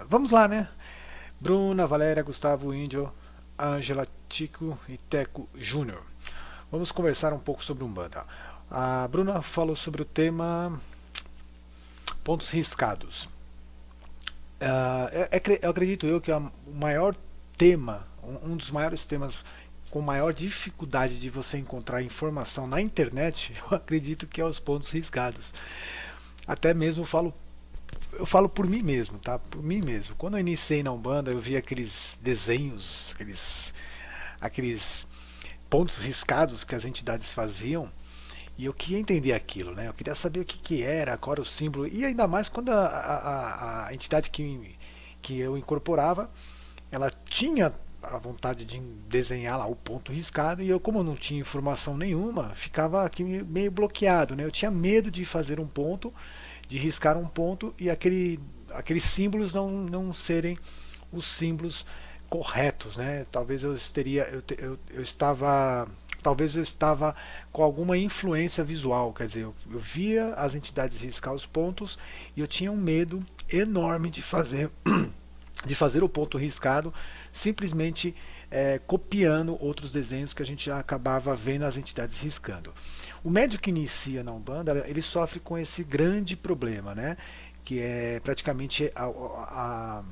Vamos lá, né? Bruna, Valéria, Gustavo, Índio, Ângela, Tico e Teco Júnior. Vamos conversar um pouco sobre Umbanda. A Bruna falou sobre o tema pontos riscados. Eu acredito eu que o maior tema, um dos maiores temas com maior dificuldade de você encontrar informação na internet, eu acredito que é os pontos riscados. Até mesmo eu falo por mim mesmo, tá? Por mim mesmo. Quando eu iniciei na Umbanda, eu vi aqueles desenhos, aqueles pontos riscados que as entidades faziam, e eu queria entender aquilo, né? Eu queria saber o que, que era, qual era o símbolo, e ainda mais quando a entidade que eu incorporava, ela tinha a vontade de desenhar lá o ponto riscado, e eu, como eu não tinha informação nenhuma, ficava aqui meio bloqueado, né? Eu tinha medo de fazer um ponto, de riscar um ponto e aqueles símbolos não serem os símbolos corretos, né? Talvez eu estava talvez eu estava com alguma influência visual, quer dizer, eu via as entidades riscar os pontos e eu tinha um medo enorme de fazer o ponto riscado simplesmente copiando outros desenhos que a gente já acabava vendo as entidades riscando. O médico que inicia na Umbanda, ele sofre com esse grande problema, né? Que é praticamente a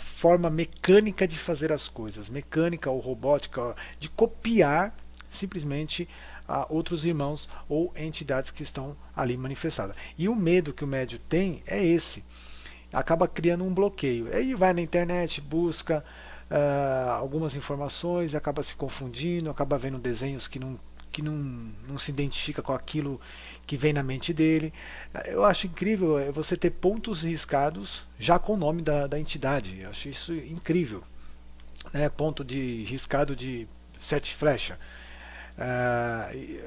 forma mecânica de fazer as coisas, mecânica ou robótica, de copiar simplesmente a outros irmãos ou entidades que estão ali manifestadas. E o medo que o médium tem é esse, acaba criando um bloqueio. Aí vai na internet, busca algumas informações, acaba se confundindo, acaba vendo desenhos que não se identifica com aquilo que vem na mente dele. Eu acho incrível você ter pontos riscados já com o nome da entidade. Eu acho isso incrível. Né? Ponto de riscado de sete flechas.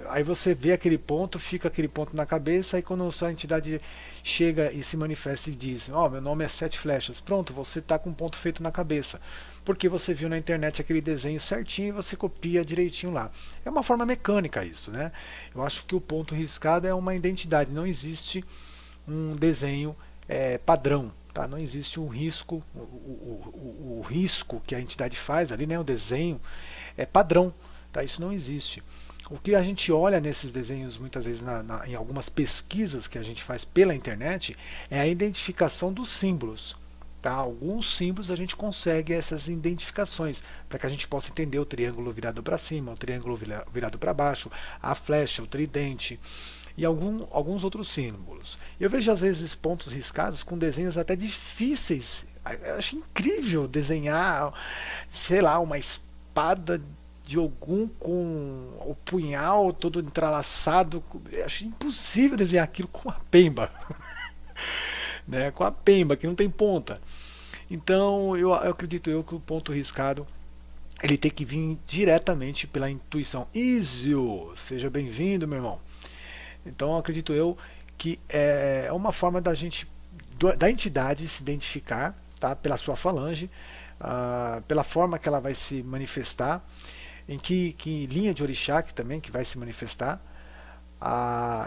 Aí você vê aquele ponto, fica aquele ponto na cabeça, e quando a sua entidade chega e se manifesta e diz: Ó, meu nome é Sete Flechas, pronto, você está com um ponto feito na cabeça. Porque você viu na internet aquele desenho certinho e você copia direitinho lá. É uma forma mecânica isso, né? Eu acho que o ponto riscado é uma identidade, não existe um desenho padrão. Tá? Não existe um risco, o risco que a entidade faz ali, né? O desenho é padrão. Tá? Isso não existe. O que a gente olha nesses desenhos, muitas vezes em algumas pesquisas que a gente faz pela internet, é a identificação dos símbolos. Tá? Alguns símbolos a gente consegue essas identificações para que a gente possa entender o triângulo virado para cima, o triângulo virado para baixo, a flecha, o tridente e alguns outros símbolos. Eu vejo às vezes pontos riscados com desenhos até difíceis. Eu acho incrível desenhar, sei lá, uma espada de algum com o punhal todo entrelaçado. Eu acho impossível desenhar aquilo com a pemba, né? Com a pemba que não tem ponta. Então eu acredito que o ponto riscado ele tem que vir diretamente pela intuição. Isio, seja bem-vindo, meu irmão. Então acredito eu que é uma forma da gente da entidade se identificar, tá? Pela sua falange, pela forma que ela vai se manifestar, em que linha de orixá que também que vai se manifestar,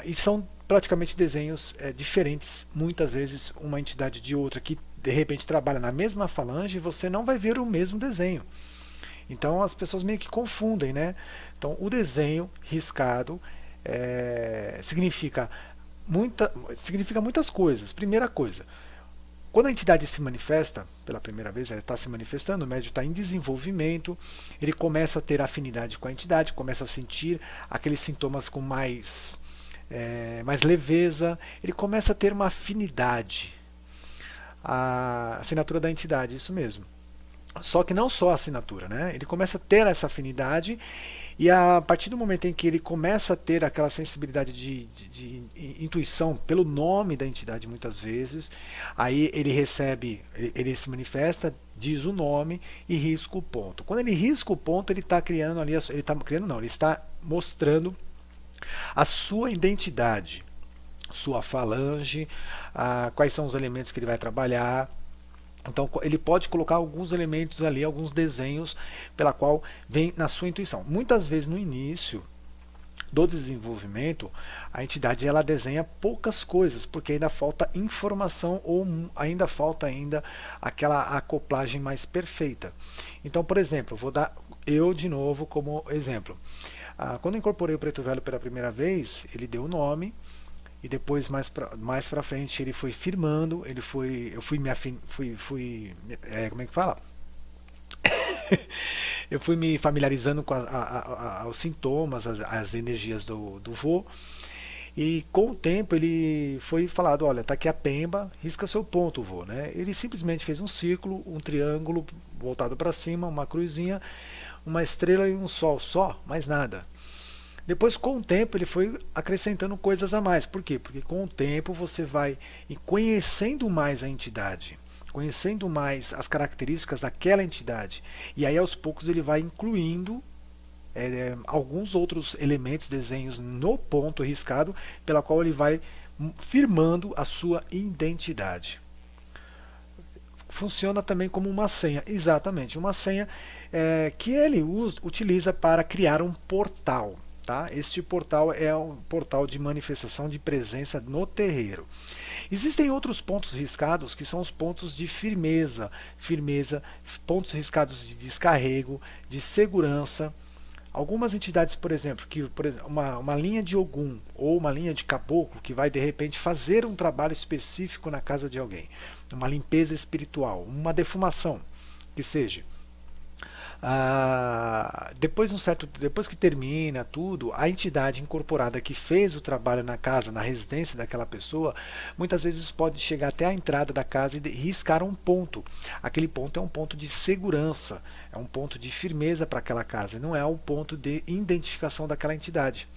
e são praticamente desenhos diferentes, muitas vezes uma entidade de outra que de repente trabalha na mesma falange, você não vai ver o mesmo desenho. Então as pessoas meio que confundem, né? Então o desenho riscado significa significa muitas coisas. Primeira coisa, quando a entidade se manifesta pela primeira vez, ela está se manifestando, o médium está em desenvolvimento, ele começa a ter afinidade com a entidade, começa a sentir aqueles sintomas com mais leveza, ele começa a ter uma afinidade. A assinatura da entidade, isso mesmo. Só que não só a assinatura, né? Ele começa a ter essa afinidade e a partir do momento em que ele começa a ter aquela sensibilidade de intuição pelo nome da entidade muitas vezes, aí ele recebe, ele se manifesta, diz o nome e risca o ponto. Quando ele risca o ponto, ele está criando ali, ele está criando não, ele está mostrando a sua identidade, sua falange, quais são os elementos que ele vai trabalhar. Então ele pode colocar alguns elementos ali, alguns desenhos pela qual vem na sua intuição. Muitas vezes no início do desenvolvimento, a entidade ela desenha poucas coisas, porque ainda falta informação ou ainda falta ainda aquela acoplagem mais perfeita. Então, por exemplo, vou dar eu de novo como exemplo. Quando eu incorporei o Preto Velho pela primeira vez, ele deu o nome e depois mais para frente ele foi firmando, eu fui me como é que fala? Eu fui me familiarizando com os sintomas, as energias do vô. E com o tempo ele foi falado, olha, tá aqui a pemba, risca seu ponto, vô, né? Ele simplesmente fez um círculo, um triângulo voltado para cima, uma cruzinha, uma estrela e um sol, só, mais nada. Depois, com o tempo, ele foi acrescentando coisas a mais. Por quê? Porque com o tempo você vai conhecendo mais a entidade, conhecendo mais as características daquela entidade. E aí, aos poucos, ele vai incluindo alguns outros elementos, desenhos no ponto riscado, pela qual ele vai firmando a sua identidade. Funciona também como uma senha, exatamente, uma senha que ele utiliza para criar um portal. Tá? Este portal é um portal de manifestação de presença no terreiro. Existem outros pontos riscados que são os pontos de firmeza, pontos riscados de descarrego, de segurança. Algumas entidades, por exemplo, uma linha de Ogum ou uma linha de caboclo que vai de repente fazer um trabalho específico na casa de alguém, uma limpeza espiritual, uma defumação, que seja. Depois que termina tudo, a entidade incorporada que fez o trabalho na casa, na residência daquela pessoa, muitas vezes pode chegar até a entrada da casa e riscar um ponto. Aquele ponto é um ponto de segurança, é um ponto de firmeza para aquela casa, não é um ponto de identificação daquela entidade.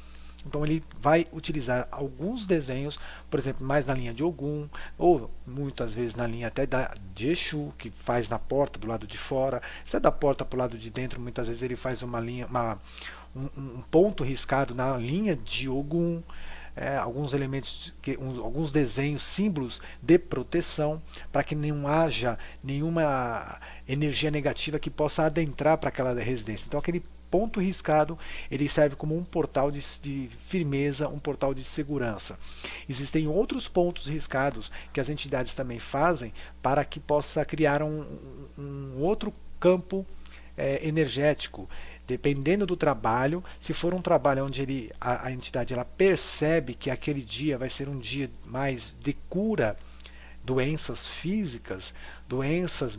Então ele vai utilizar alguns desenhos, por exemplo, mais na linha de Ogum, ou muitas vezes na linha até de Exu, que faz na porta do lado de fora. Se é da porta para o lado de dentro, muitas vezes ele faz uma linha, um ponto riscado na linha de Ogum. Alguns elementos, alguns desenhos, símbolos de proteção, para que não haja nenhuma energia negativa que possa adentrar para aquela residência. Então aquele ponto riscado ele serve como um portal de firmeza, um portal de segurança. Existem outros pontos riscados que as entidades também fazem para que possa criar um outro campo energético. Dependendo do trabalho, se for um trabalho onde a entidade ela percebe que aquele dia vai ser um dia mais de cura, doenças físicas, doenças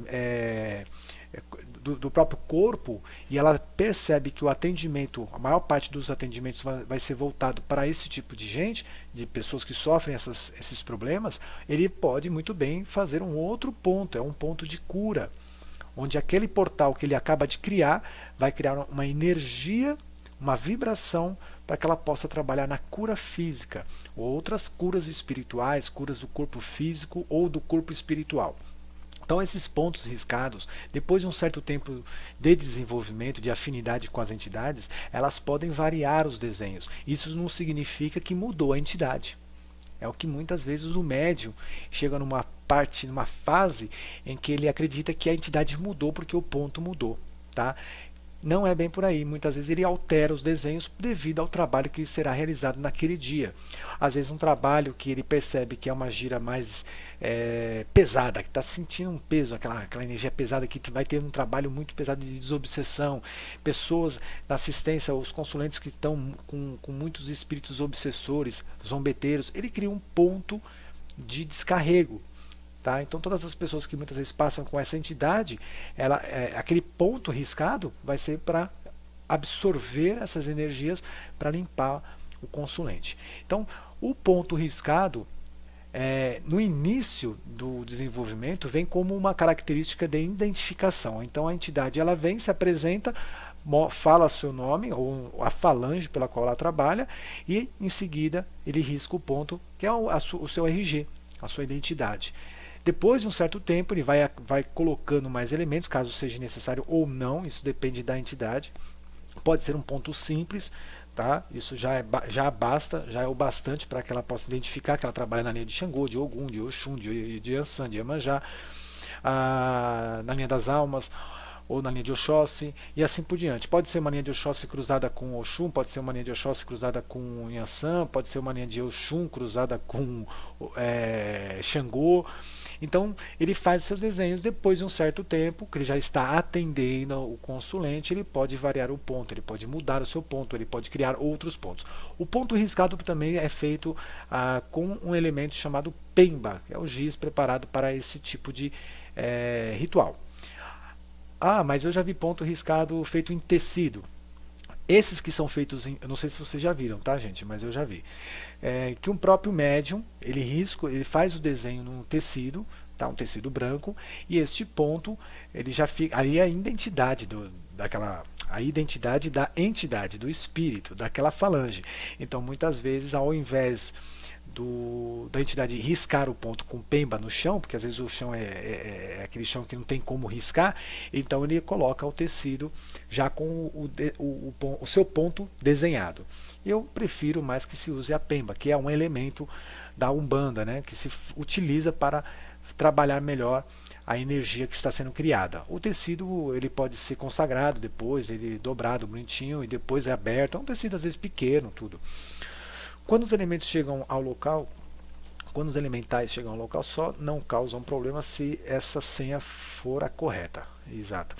do próprio corpo, e ela percebe que o atendimento, a maior parte dos atendimentos vai ser voltado para esse tipo de gente, de pessoas que sofrem esses problemas, ele pode muito bem fazer um outro ponto, é um ponto de cura, onde aquele portal que ele acaba de criar vai criar uma energia, uma vibração para que ela possa trabalhar na cura física, ou outras curas espirituais, curas do corpo físico ou do corpo espiritual. Então esses pontos riscados, depois de um certo tempo de desenvolvimento, de afinidade com as entidades, elas podem variar os desenhos. Isso não significa que mudou a entidade. É o que muitas vezes o médium chega numa fase em que ele acredita que a entidade mudou porque o ponto mudou. Tá? Não é bem por aí. Muitas vezes ele altera os desenhos devido ao trabalho que será realizado naquele dia. Às vezes um trabalho que ele percebe que é uma gira mais pesada, que está sentindo um peso, aquela energia pesada, que vai ter um trabalho muito pesado de desobsessão. Pessoas da assistência, os consulentes que estão com muitos espíritos obsessores, zombeteiros, ele cria um ponto de descarrego. Tá? Então todas as pessoas que muitas vezes passam com essa entidade, aquele ponto riscado vai ser para absorver essas energias para limpar o consulente. Então o ponto riscado no início do desenvolvimento vem como uma característica de identificação. Então a entidade ela vem, se apresenta, fala seu nome ou a falange pela qual ela trabalha e em seguida ele risca o ponto que é o seu RG, a sua identidade. Depois de um certo tempo ele vai colocando mais elementos, caso seja necessário ou não, isso depende da entidade. Pode ser um ponto simples, tá? Isso já basta, já é o bastante para que ela possa identificar que ela trabalha na linha de Xangô, de Ogum, de Oxum, de Yansan, de Iemanjá, na linha das almas. ou na linha de Oxóssi, e assim por diante. Pode ser uma linha de Oxóssi cruzada com Oxum, pode ser uma linha de Oxóssi cruzada com Yansan, pode ser uma linha de Oxum cruzada com Xangô. Então ele faz seus desenhos, depois de um certo tempo, que ele já está atendendo o consulente, ele pode variar o ponto, ele pode mudar o seu ponto, ele pode criar outros pontos. O ponto riscado também é feito com um elemento chamado Pemba, que é o giz preparado para esse tipo de ritual. Ah, mas eu já vi ponto riscado feito em tecido. Esses que são feitos em, eu não sei se vocês já viram, tá, gente, mas eu já vi. Que um próprio médium, ele faz o desenho num tecido, tá, um tecido branco, e este ponto, ele já fica, ali é a identidade a identidade da entidade, do espírito, daquela falange. Então, muitas vezes, ao invés da entidade riscar o ponto com pemba no chão, porque às vezes o chão é aquele chão que não tem como riscar, então ele coloca o tecido já com o seu ponto desenhado. Eu prefiro mais que se use a pemba, que é um elemento da Umbanda, né, que se utiliza para trabalhar melhor a energia que está sendo criada. O tecido ele pode ser consagrado depois, ele dobrado bonitinho e depois é aberto. É um tecido às vezes pequeno, tudo. Quando os elementos chegam ao local, quando os elementais chegam ao local, só não causam problema se essa senha for a correta. Exato.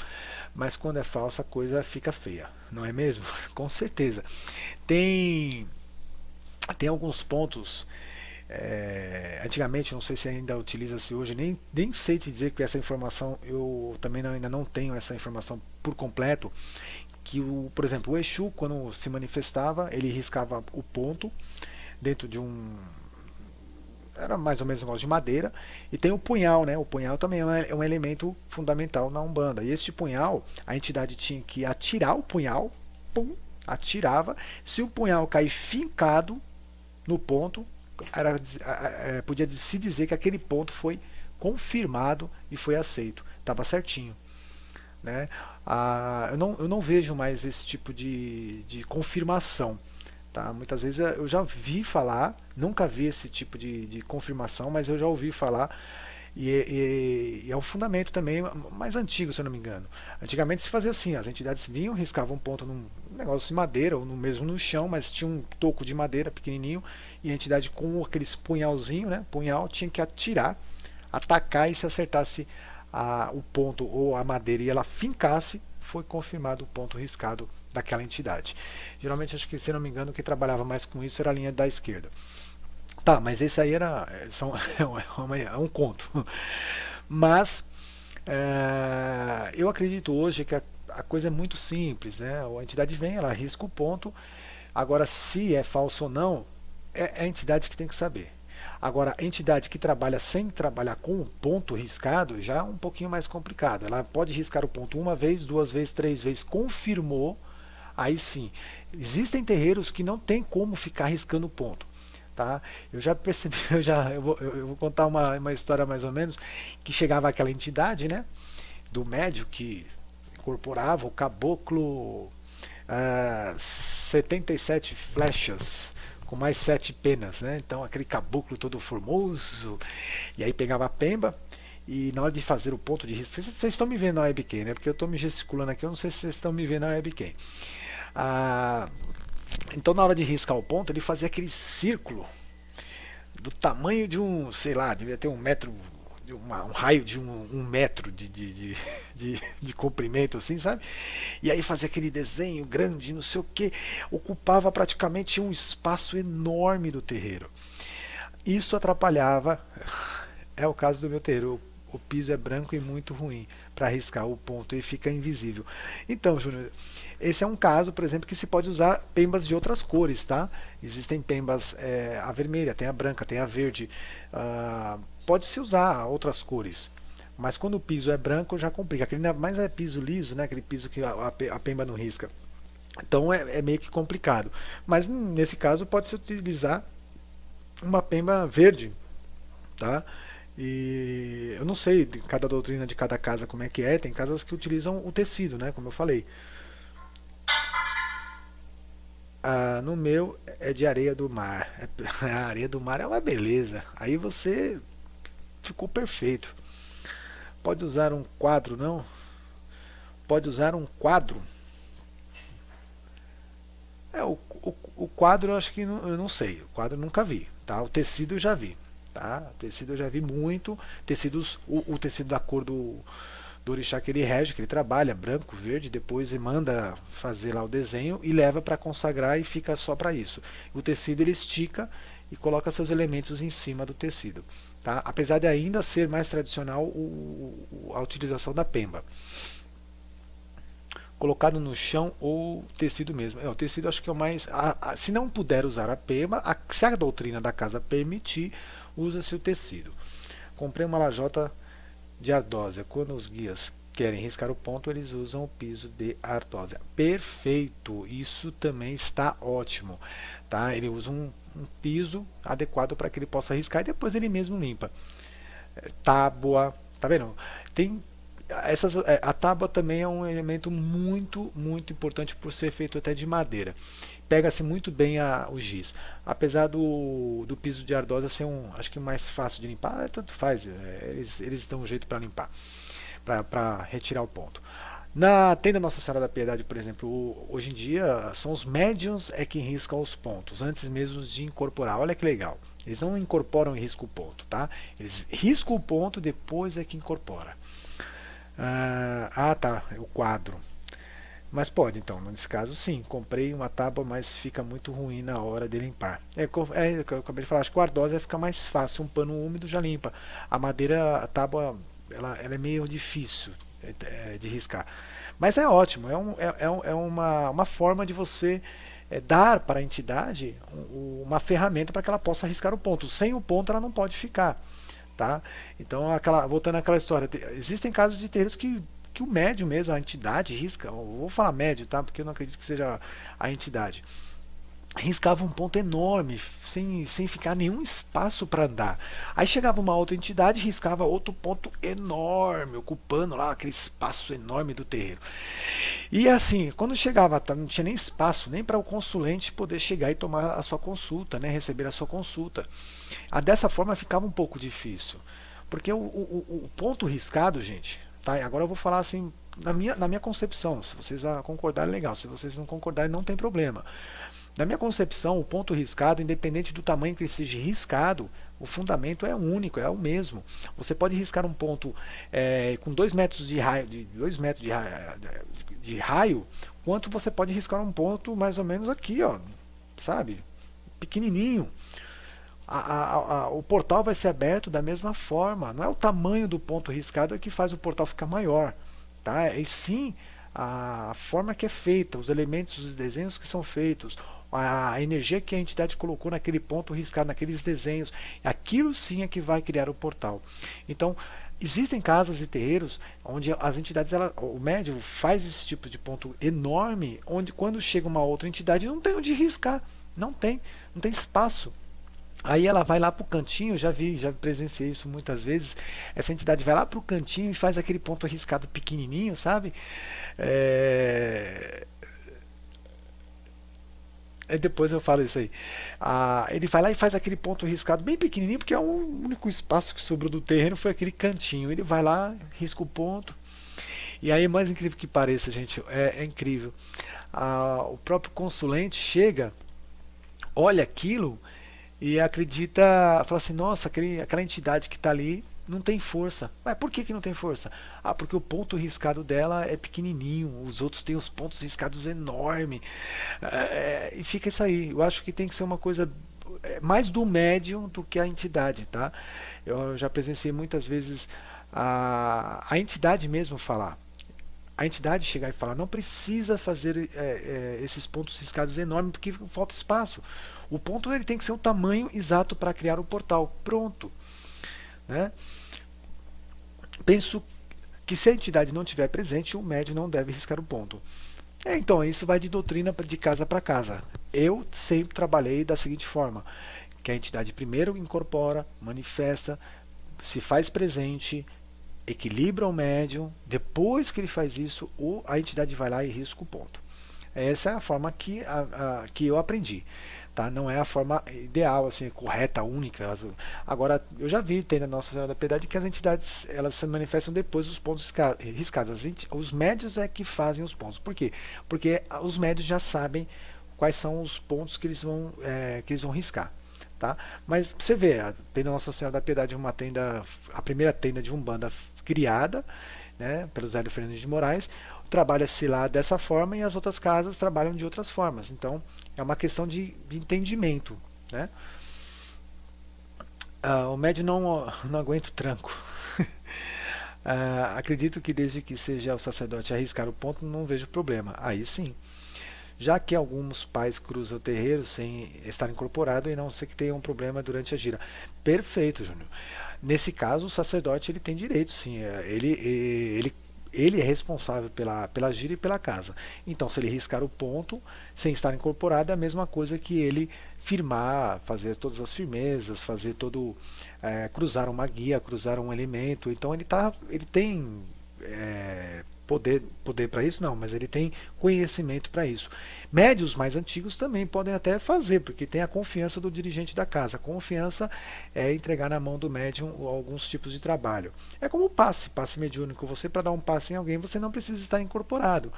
Mas quando é falsa, a coisa fica feia, não é mesmo? Com certeza. Tem alguns pontos. Antigamente, não sei se ainda utiliza-se hoje, nem sei te dizer que essa informação, eu também ainda não tenho essa informação por completo, que por exemplo, o Exu, quando se manifestava, ele riscava o ponto dentro de era mais ou menos um negócio de madeira, e tem o punhal, né? O punhal também é um elemento fundamental na Umbanda. E este punhal, a entidade tinha que atirar o punhal, pum, atirava. Se o punhal cair fincado no ponto, podia se dizer que aquele ponto foi confirmado e foi aceito, estava certinho, né? Eu não vejo mais esse tipo de confirmação, tá? Muitas vezes eu já vi falar, nunca vi esse tipo de confirmação, mas eu já ouvi falar. E é um fundamento também mais antigo, se eu não me engano. Antigamente se fazia assim, as entidades vinham, riscavam um ponto num negócio de madeira, ou mesmo no chão, mas tinha um toco de madeira pequenininho, e a entidade com aqueles punhalzinho, né, punhal, tinha que atirar, atacar, e se acertasse o ponto ou a madeira e ela fincasse, foi confirmado o ponto riscado daquela entidade. Geralmente, acho que, se não me engano, quem trabalhava mais com isso era a linha da esquerda. Tá, mas esse aí é um conto. Mas eu acredito hoje que a coisa é muito simples, né? A entidade vem, ela risca o ponto. Agora, se é falso ou não, é a entidade que tem que saber. Agora, a entidade que trabalha sem trabalhar com o ponto riscado já é um pouquinho mais complicado. Ela pode riscar o ponto uma vez, duas vezes, três vezes, confirmou, aí sim. Existem terreiros que não tem como ficar riscando o ponto. Tá? Eu já percebi, eu vou contar uma história mais ou menos, que chegava aquela entidade, né, do médio que incorporava o caboclo 77 flechas com mais 7 penas, né? Então aquele caboclo todo formoso, e aí pegava a pemba e na hora de fazer o ponto de risco, vocês estão me vendo na webcam, né? Porque eu estou me gesticulando aqui, eu não sei se vocês estão me vendo na webcam. Então, na hora de riscar o ponto, ele fazia aquele círculo do tamanho de sei lá, devia ter um metro, um raio de um metro de comprimento, assim, sabe? E aí fazia aquele desenho grande, não sei o que, ocupava praticamente um espaço enorme do terreiro. Isso atrapalhava, é o caso do meu terreiro. O piso é branco e muito ruim para riscar o ponto e fica invisível. Então, Júnior, esse é um caso, por exemplo, que se pode usar pembas de outras cores, tá? Existem pembas, a vermelha, tem a branca, tem a verde. Pode-se usar outras cores. Mas quando o piso é branco já complica. Aquele mais é piso liso, né? Aquele piso que a pemba não risca. Então é meio que complicado. Mas nesse caso pode-se utilizar uma pemba verde, tá? E eu não sei de cada doutrina de cada casa como é que é. Tem casas que utilizam o tecido, né? Como eu falei. No meu é de areia do mar. A areia do mar é uma beleza. Aí você ficou perfeito. Pode usar um quadro, não? pode usar um quadro. O quadro eu acho que eu não sei, o quadro eu nunca vi, tá? O tecido eu já vi, tá? O tecido eu já vi muito, tecidos, o tecido da cor do orixá que ele rege, que ele trabalha, branco, verde, depois ele manda fazer lá o desenho e leva para consagrar e fica só para isso. O tecido ele estica e coloca seus elementos em cima do tecido, tá? Apesar de ainda ser mais tradicional a utilização da pemba. Colocado no chão ou tecido mesmo. O tecido acho que é o mais. Se não puder usar a pemba, se a doutrina da casa permitir, usa-se o tecido. Comprei uma lajota de ardósia. Quando os guias querem riscar o ponto, eles usam o piso de ardósia. Perfeito! Isso também está ótimo. Tá? Ele usa um piso adequado para que ele possa riscar e depois ele mesmo limpa. Tábua. Tá vendo? Tem. A tábua também é um elemento muito importante por ser feito até de madeira. Pega-se muito bem o giz. Apesar do piso de ardósia ser acho que mais fácil de limpar, tanto faz. Eles dão um jeito para limpar, para retirar o ponto. Na tenda Nossa Senhora da Piedade, por exemplo, hoje em dia são os médiuns que riscam os pontos, antes mesmo de incorporar. Olha que legal. Eles não incorporam e riscam o ponto, tá? Eles riscam o ponto, depois é que incorpora. Tá, o quadro. Mas pode, então, nesse caso sim, comprei uma tábua, mas fica muito ruim na hora de limpar. É o que eu acabei de falar, acho que o ardósia fica mais fácil, um pano úmido já limpa. A madeira, a tábua, ela é meio difícil de riscar. Mas é ótimo, é uma forma de você dar para a entidade uma ferramenta para que ela possa riscar o ponto. Sem o ponto ela não pode ficar. Tá? Então, voltando àquela história, existem casos de terreiros que o médium mesmo, a entidade risca, eu vou falar médio, tá? Porque eu não acredito que seja a entidade, riscava um ponto enorme, sem ficar nenhum espaço para andar. Aí chegava uma outra entidade e riscava outro ponto enorme, ocupando lá aquele espaço enorme do terreiro. E assim, quando chegava, não tinha nem espaço, nem para o consulente poder chegar e tomar a sua consulta, né, receber a sua consulta. Dessa forma ficava um pouco difícil. Porque o ponto riscado, gente, tá? Agora eu vou falar assim, na minha concepção. Se vocês concordarem, legal. Se vocês não concordarem, não tem problema. Na minha concepção, o ponto riscado, independente do tamanho que ele seja riscado, o fundamento é único, é o mesmo. Você pode riscar um ponto com 2 metros de raio, de raio, quanto você pode riscar um ponto mais ou menos aqui, ó, sabe? Pequenininho. O portal vai ser aberto da mesma forma. Não é o tamanho do ponto riscado que faz o portal ficar maior, tá? E sim a forma que é feita, os elementos, os desenhos que são feitos, a energia que a entidade colocou naquele ponto riscado, naqueles desenhos, aquilo sim é que vai criar o portal. Então, existem casas e terreiros onde as entidades, o médium faz esse tipo de ponto enorme, onde quando chega uma outra entidade não tem onde riscar, não tem espaço. Aí ela vai lá para o cantinho, já presenciei isso muitas vezes. Essa entidade vai lá para o cantinho e faz aquele ponto riscado pequenininho, sabe? Depois eu falo isso aí. Ele vai lá e faz aquele ponto riscado bem pequenininho, porque é o único espaço que sobrou do terreno foi aquele cantinho. Ele vai lá, risca o ponto. E aí, mais incrível que pareça, gente, é incrível. O próprio consulente chega, olha aquilo e acredita, fala assim, nossa, aquela entidade que está ali não tem força. Mas por que não tem força? Porque o ponto riscado dela é pequenininho, os outros têm os pontos riscados enormes. E fica isso aí. Eu acho que tem que ser uma coisa mais do médium do que a entidade, tá? Eu já presenciei muitas vezes a entidade mesmo falar. A entidade chegar e falar, não precisa fazer esses pontos riscados enormes porque falta espaço. O ponto ele tem que ser o tamanho exato para criar o portal. Pronto. Né? Penso que se a entidade não estiver presente, o médium não deve riscar o ponto. Então, isso vai de doutrina de casa para casa. Eu sempre trabalhei da seguinte forma, que a entidade primeiro incorpora, manifesta, se faz presente, equilibra o médium, depois que ele faz isso, a entidade vai lá e risca o ponto. Essa é a forma que eu aprendi. tá? Não é a forma ideal, assim, correta, única. Agora, eu já vi, tem na Nossa Senhora da Piedade, que as entidades elas se manifestam depois dos pontos riscados. Os médios é que fazem os pontos. Por quê? Porque os médios já sabem quais são os pontos que eles vão riscar. Tá? Mas você vê, tem na Nossa Senhora da Piedade uma tenda, a primeira tenda de Umbanda criada, né, pelo Zélio Fernandes de Moraes, trabalha-se lá dessa forma e as outras casas trabalham de outras formas. Então é uma questão de entendimento. Né? O médio não aguenta o tranco. Acredito que desde que seja o sacerdote arriscar o ponto, não vejo problema. Aí sim. Já que alguns pais cruzam o terreiro sem estar incorporado e não ser que tenha um problema durante a gira. Perfeito, Júnior. Nesse caso, o sacerdote ele tem direito, sim. Ele é responsável pela gira e pela casa. Então, se ele riscar o ponto sem estar incorporado, é a mesma coisa que ele firmar, fazer todas as firmezas, fazer cruzar uma guia, cruzar um elemento. Então, ele tem poder para isso, não, mas ele tem conhecimento para isso. Médios mais antigos também podem até fazer, porque tem a confiança do dirigente da casa. A confiança é entregar na mão do médium alguns tipos de trabalho. É como o passe mediúnico. Você, para dar um passe em alguém, você não precisa estar incorporado.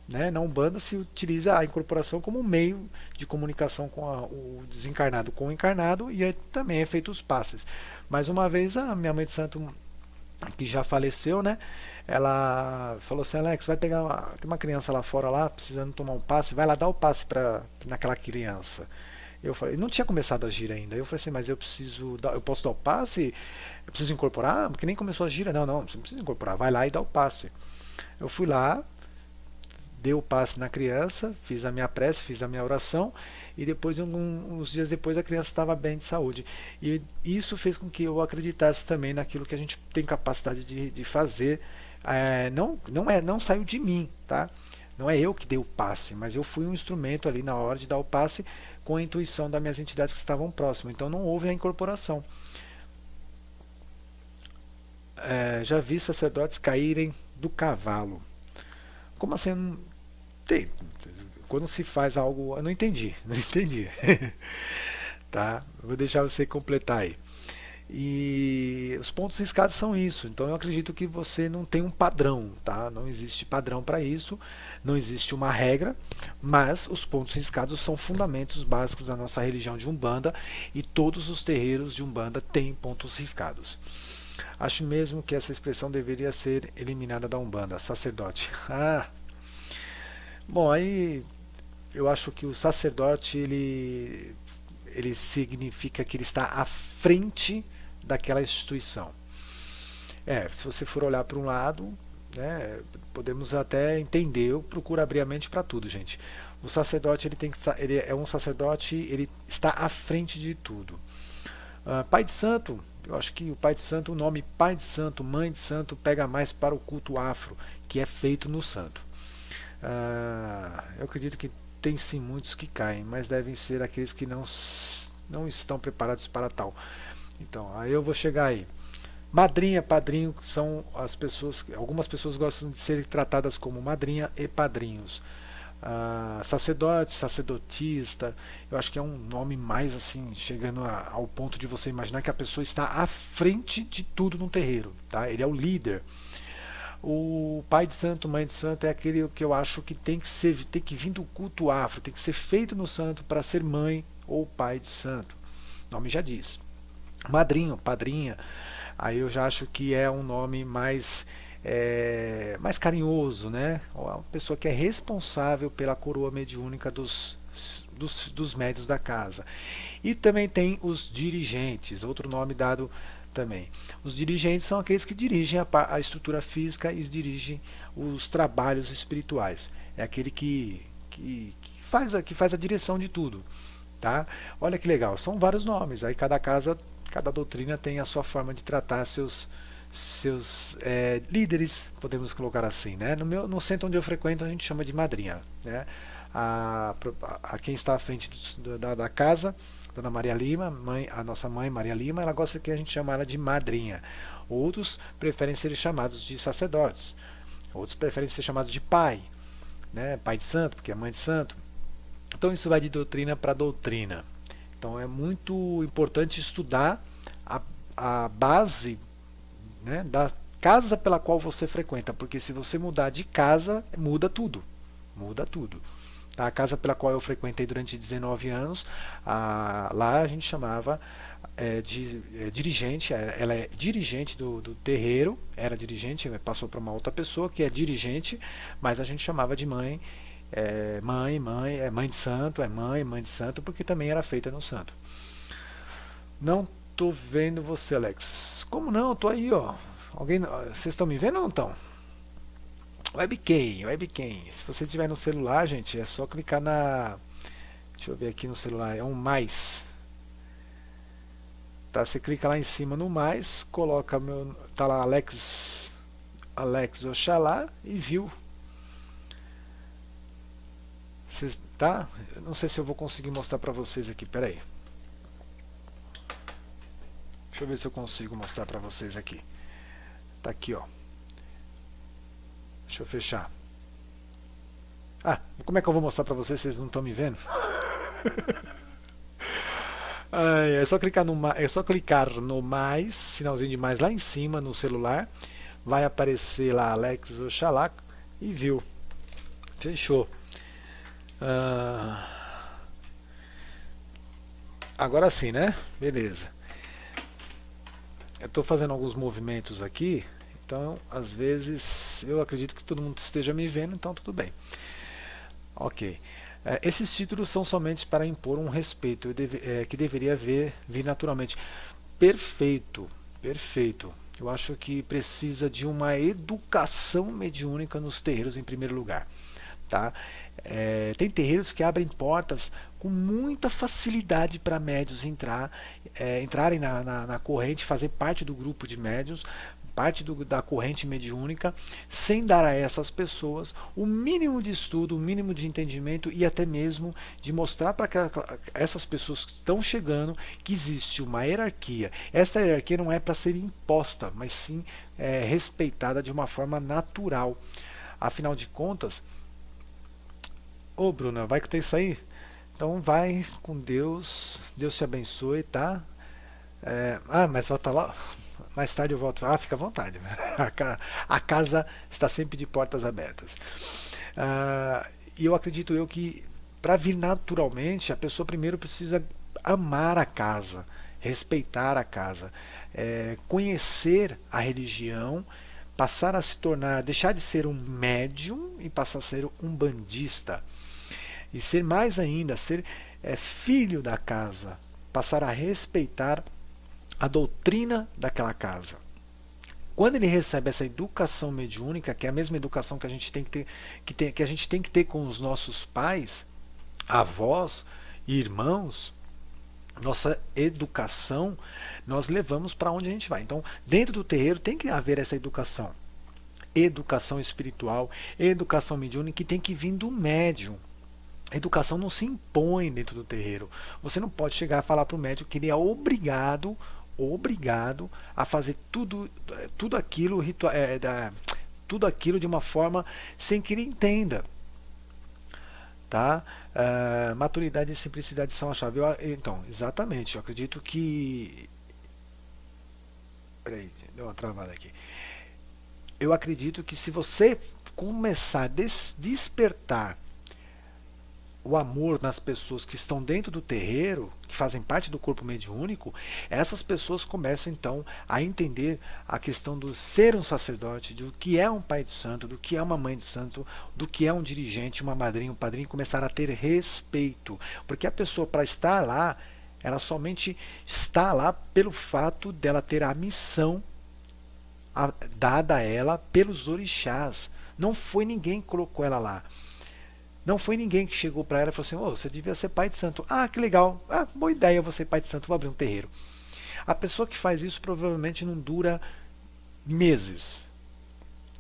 Né? Na Umbanda se utiliza a incorporação como meio de comunicação com o desencarnado com o encarnado e também é feito os passes. Mais uma vez, a minha mãe de santo, que já faleceu, né? Ela falou assim: Alex, vai pegar tem uma criança lá fora lá precisando tomar um passe, vai lá dar o passe naquela criança. Eu falei, não tinha começado a gira ainda. Eu falei assim, mas eu posso dar o passe? Eu preciso incorporar? Porque nem começou a gira. Não, você não precisa incorporar, vai lá e dá o passe. Eu fui lá, dei o passe na criança, fiz a minha prece, fiz a minha oração e depois, uns dias depois, a criança estava bem de saúde. E isso fez com que eu acreditasse também naquilo que a gente tem capacidade de fazer. Não saiu de mim, tá? Não é eu que dei o passe, mas eu fui um instrumento ali na hora de dar o passe com a intuição das minhas entidades que estavam próximas. Então não houve a incorporação. Já vi sacerdotes caírem do cavalo. Como assim? Quando se faz algo, eu não entendi, tá? Vou deixar você completar aí. E os pontos riscados são isso. Então eu acredito que você não tem um padrão, tá? Não existe padrão para isso, não existe uma regra, mas os pontos riscados são fundamentos básicos da nossa religião de Umbanda e todos os terreiros de Umbanda têm pontos riscados. Acho mesmo que essa expressão deveria ser eliminada da Umbanda, sacerdote. Bom, aí eu acho que o sacerdote ele significa que ele está à frente daquela instituição. Se você for olhar para um lado, né, podemos até entender. Eu procuro abrir a mente para tudo, gente. O sacerdote ele é um sacerdote, ele está à frente de tudo. Pai de Santo, eu acho que o Pai de Santo, o nome Pai de Santo, Mãe de Santo, pega mais para o culto afro, que é feito no santo. Eu acredito que tem sim muitos que caem, mas devem ser aqueles que não estão preparados para tal. Então, aí eu vou chegar aí. Madrinha, padrinho são as pessoas. Algumas pessoas gostam de ser tratadas como madrinha e padrinhos. Sacerdote, sacerdotista, eu acho que é um nome mais assim, chegando ao ponto de você imaginar que a pessoa está à frente de tudo no terreiro, tá? Ele é o líder. O pai de santo, mãe de santo é aquele que eu acho que tem que vir do culto afro, tem que ser feito no santo para ser mãe ou pai de santo. O nome já diz. Madrinho, padrinha, aí eu já acho que é um nome mais carinhoso, né? Uma pessoa que é responsável pela coroa mediúnica dos médios da casa. E também tem os dirigentes, outro nome dado também. Os dirigentes são aqueles que dirigem a estrutura física e dirigem os trabalhos espirituais. É aquele que faz a direção de tudo. Tá? Olha que legal, são vários nomes. Aí cada casa, cada doutrina tem a sua forma de tratar seus líderes, podemos colocar assim. Né? No centro onde eu frequento a gente chama de madrinha. Né? A quem está à frente da casa, Dona Maria Lima, a nossa mãe Maria Lima, ela gosta que a gente chame ela de madrinha. Outros preferem ser chamados de sacerdotes. Outros preferem ser chamados de pai, né? Pai de santo, porque é mãe de santo. Então isso vai de doutrina para doutrina. Então é muito importante estudar a, a base, né, da casa pela qual você frequenta, porque se você mudar de casa, muda tudo. Muda tudo. A casa pela qual eu frequentei durante 19 anos, lá a gente chamava de dirigente, ela é dirigente do terreiro, era dirigente, passou para uma outra pessoa que é dirigente, mas a gente chamava de mãe, mãe de santo, mãe de santo, porque também era feita no santo. Não tô vendo você, Alex. Como não? Tô aí, ó. Alguém, vocês estão me vendo ou não estão? Webcam. Se você estiver no celular, gente, é só clicar na. Deixa eu ver aqui no celular, é um mais. Tá, você clica lá em cima no mais, coloca meu. Tá lá Alex Oxalá e viu. Tá? Eu não sei se eu vou conseguir mostrar pra vocês aqui, peraí. Deixa eu ver se eu consigo mostrar pra vocês aqui. Tá aqui, ó. Deixa eu fechar. Como é que eu vou mostrar pra vocês? Vocês não estão me vendo? É só clicar no mais, sinalzinho de mais lá em cima no celular. Vai aparecer lá Alex Oxalá e viu. Fechou. Agora sim, né? Beleza. Eu estou fazendo alguns movimentos aqui, então às vezes eu acredito que todo mundo esteja me vendo, então tudo bem. Ok. Esses títulos são somente para impor um respeito que deveria vir naturalmente. Perfeito, perfeito. Eu acho que precisa de uma educação mediúnica nos terreiros em primeiro lugar. Tá? Tem terreiros que abrem portas com muita facilidade para médios entrarem na corrente, fazer parte do grupo de médios, parte da corrente mediúnica, sem dar a essas pessoas o mínimo de estudo, o mínimo de entendimento e até mesmo de mostrar para essas pessoas que estão chegando que existe uma hierarquia. Essa hierarquia não é para ser imposta, mas sim respeitada de uma forma natural. Afinal de contas, ô Bruna, vai que tem isso aí? Então vai com Deus, Deus te abençoe, tá? Mas volta lá. Mais tarde eu volto. Fica à vontade. A casa está sempre de portas abertas. E eu acredito que para vir naturalmente, a pessoa primeiro precisa amar a casa, respeitar a casa, conhecer a religião, passar a se tornar, deixar de ser um médium e passar a ser um bandista. E ser mais ainda, ser filho da casa, passar a respeitar a doutrina daquela casa. Quando ele recebe essa educação mediúnica, que é a mesma educação que a gente tem que a gente tem que ter com os nossos pais, avós e irmãos, nossa educação nós levamos para onde a gente vai. Então, dentro do terreiro tem que haver essa educação espiritual, educação mediúnica, que tem que vir do médium. A educação não se impõe dentro do terreiro. Você não pode chegar a falar para o médium que ele é obrigado a fazer tudo aquilo tudo aquilo de uma forma sem que ele entenda, tá? Maturidade e simplicidade são a chave. Então, exatamente, eu acredito que peraí, deu uma travada aqui. Eu acredito que se você começar a despertar o amor nas pessoas que estão dentro do terreiro, que fazem parte do corpo mediúnico, essas pessoas começam então a entender a questão do ser um sacerdote, do que é um pai de santo, do que é uma mãe de santo, do que é um dirigente, uma madrinha, um padrinho, começar a ter respeito. Porque a pessoa, para estar lá, ela somente está lá pelo fato dela ter a missão dada a ela pelos orixás. Não foi ninguém que colocou ela lá. Não foi ninguém que chegou para ela e falou assim: você devia ser pai de santo. Que legal. Boa ideia, você ser pai de santo, vou abrir um terreiro. A pessoa que faz isso provavelmente não dura meses.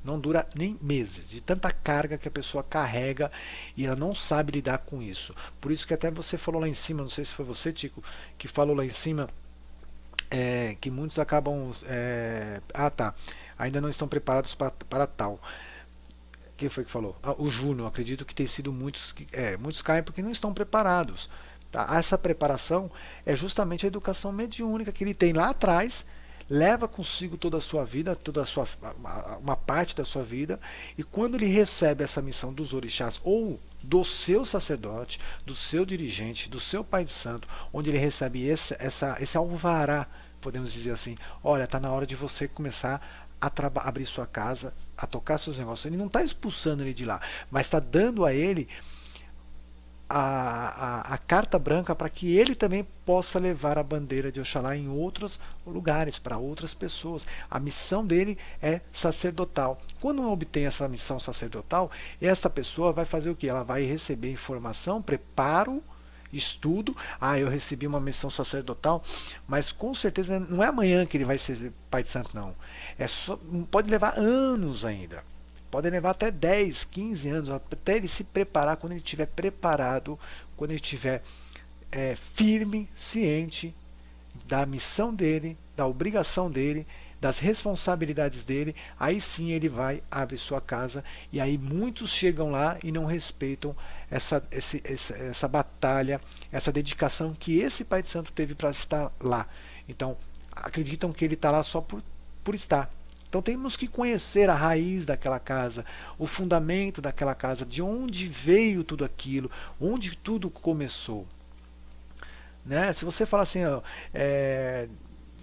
Não dura nem meses, de tanta carga que a pessoa carrega e ela não sabe lidar com isso. Por isso que até você falou lá em cima, não sei se foi você, Tico, que falou lá em cima, que muitos acabam... ainda não estão preparados para tal. Quem foi que falou? Ah, o Júnior, acredito que tem sido muitos caem porque não estão preparados. Tá? Essa preparação é justamente a educação mediúnica que ele tem lá atrás, leva consigo toda a sua vida, uma parte da sua vida, e quando ele recebe essa missão dos orixás ou do seu sacerdote, do seu dirigente, do seu pai de santo, onde ele recebe esse alvará, podemos dizer assim, olha, está na hora de você começar a abrir sua casa, a tocar seus negócios. Ele não está expulsando ele de lá, mas está dando a ele a carta branca para que ele também possa levar a bandeira de Oxalá em outros lugares, para outras pessoas. A missão dele é sacerdotal. Quando obtém essa missão sacerdotal, essa pessoa vai fazer o que? Ela vai receber informação, preparo, estudo. Ah, eu recebi uma missão sacerdotal, mas com certeza não é amanhã que ele vai ser pai de santo, não. Pode levar anos ainda. Pode levar até 10, 15 anos, até ele se preparar. Quando ele estiver preparado, quando ele estiver firme, ciente da missão dele, da obrigação dele, das responsabilidades dele, aí sim ele vai abrir sua casa. E aí muitos chegam lá e não respeitam essa batalha, essa dedicação que esse pai de santo teve para estar lá. Então acreditam que ele está lá só por estar. Então temos que conhecer a raiz daquela casa, o fundamento daquela casa, de onde veio tudo aquilo, onde tudo começou. Né? Se você fala assim, ó,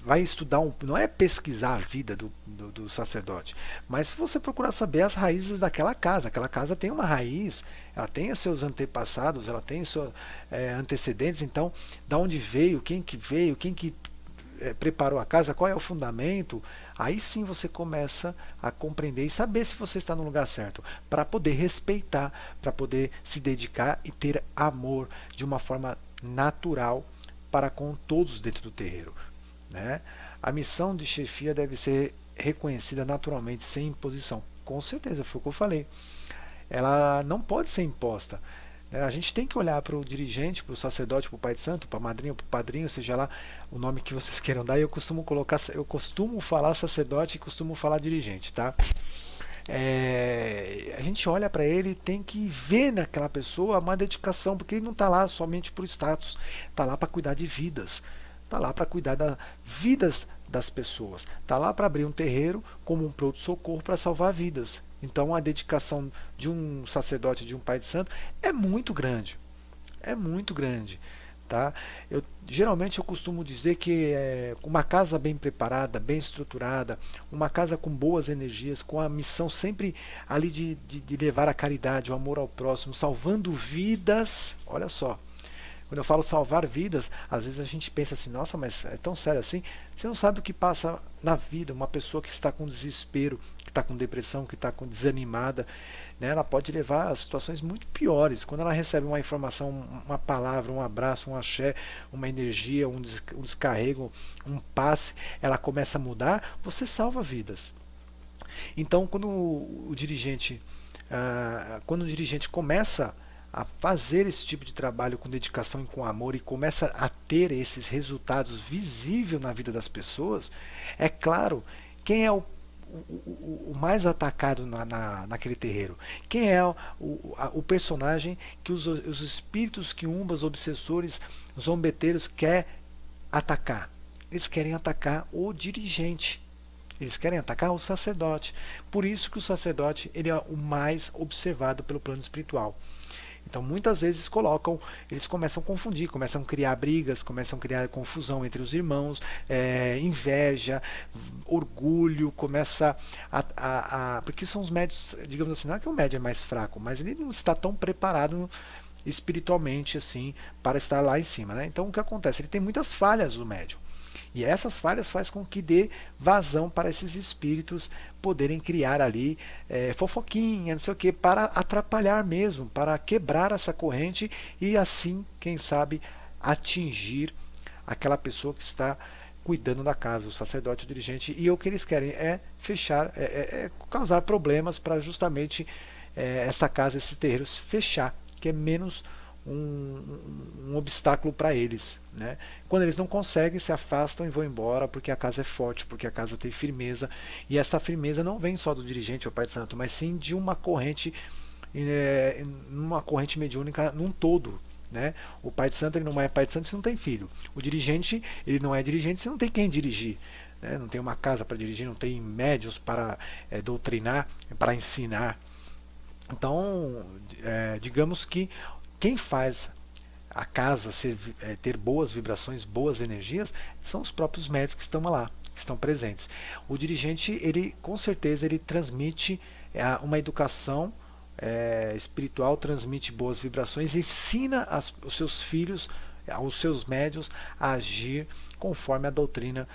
vai estudar, não é pesquisar a vida do sacerdote, mas se você procurar saber as raízes daquela casa, aquela casa tem uma raiz, ela tem os seus antepassados, ela tem os seus antecedentes, então da onde veio, quem que preparou a casa, qual é o fundamento, aí sim você começa a compreender e saber se você está no lugar certo, para poder respeitar, para poder se dedicar e ter amor de uma forma natural para com todos dentro do terreiro. Né? A missão de chefia deve ser reconhecida naturalmente, sem imposição. Com certeza, foi o que eu falei. Ela não pode ser imposta. A gente tem que olhar para o dirigente, para o sacerdote, para o pai de santo, para a madrinha, para o padrinho, seja lá o nome que vocês queiram dar. Eu costumo falar sacerdote e costumo falar dirigente, tá? A gente olha para ele e tem que ver naquela pessoa uma dedicação, porque ele não está lá somente por status, está lá para cuidar de vidas, está lá para cuidar das vidas das pessoas, está lá para abrir um terreiro como um pronto-socorro para salvar vidas. Então a dedicação de um sacerdote, de um pai de santo, é muito grande. É muito grande. Tá? Geralmente eu costumo dizer que uma casa bem preparada, bem estruturada, uma casa com boas energias, com a missão sempre ali de levar a caridade, o amor ao próximo, salvando vidas. Olha só, quando eu falo salvar vidas, às vezes a gente pensa assim, nossa, mas é tão sério assim? Você não sabe o que passa na vida, uma pessoa que está com desespero, que está com depressão, que está desanimada, né? Ela pode levar a situações muito piores. Quando ela recebe uma informação, uma palavra, um abraço, um axé, uma energia, um descarrego, um passe, ela começa a mudar, você salva vidas. Então, quando o dirigente começa a fazer esse tipo de trabalho com dedicação e com amor e começa a ter esses resultados visíveis na vida das pessoas, é claro, quem é o mais atacado naquele terreiro? Quem é o personagem que os espíritos quiumbas, obsessores, zombeteiros quer atacar? Eles querem atacar o dirigente. Eles querem atacar o sacerdote. Por isso que o sacerdote ele é o mais observado pelo plano espiritual. Então muitas vezes eles começam a confundir, começam a criar brigas, começam a criar confusão entre os irmãos, inveja, orgulho, começa porque são os médios, digamos assim, não é que o médio é mais fraco, mas ele não está tão preparado espiritualmente assim para estar lá em cima, né? Então o que acontece? Ele tem muitas falhas, o médium. E essas falhas faz com que dê vazão para esses espíritos poderem criar ali fofoquinha, não sei o que, para atrapalhar mesmo, para quebrar essa corrente e assim, quem sabe, atingir aquela pessoa que está cuidando da casa, o sacerdote, o dirigente. E o que eles querem é fechar, causar problemas para justamente essa casa, esses terreiros fechar, que é menos um obstáculo para eles, né? Quando eles não conseguem, se afastam e vão embora porque a casa é forte, porque a casa tem firmeza, e essa firmeza não vem só do dirigente ou pai de santo, mas sim de uma corrente, numa corrente mediúnica num todo, né? O pai de santo ele não é pai de santo se não tem filho. O dirigente ele não é dirigente se não tem quem dirigir. Né? Não tem uma casa para dirigir, não tem médios para doutrinar, para ensinar. Então, digamos que quem faz a casa ter boas vibrações, boas energias, são os próprios médios que estão lá, que estão presentes. O dirigente, ele com certeza, ele transmite uma educação espiritual, transmite boas vibrações, ensina os seus filhos, aos seus médios, a agir conforme a doutrina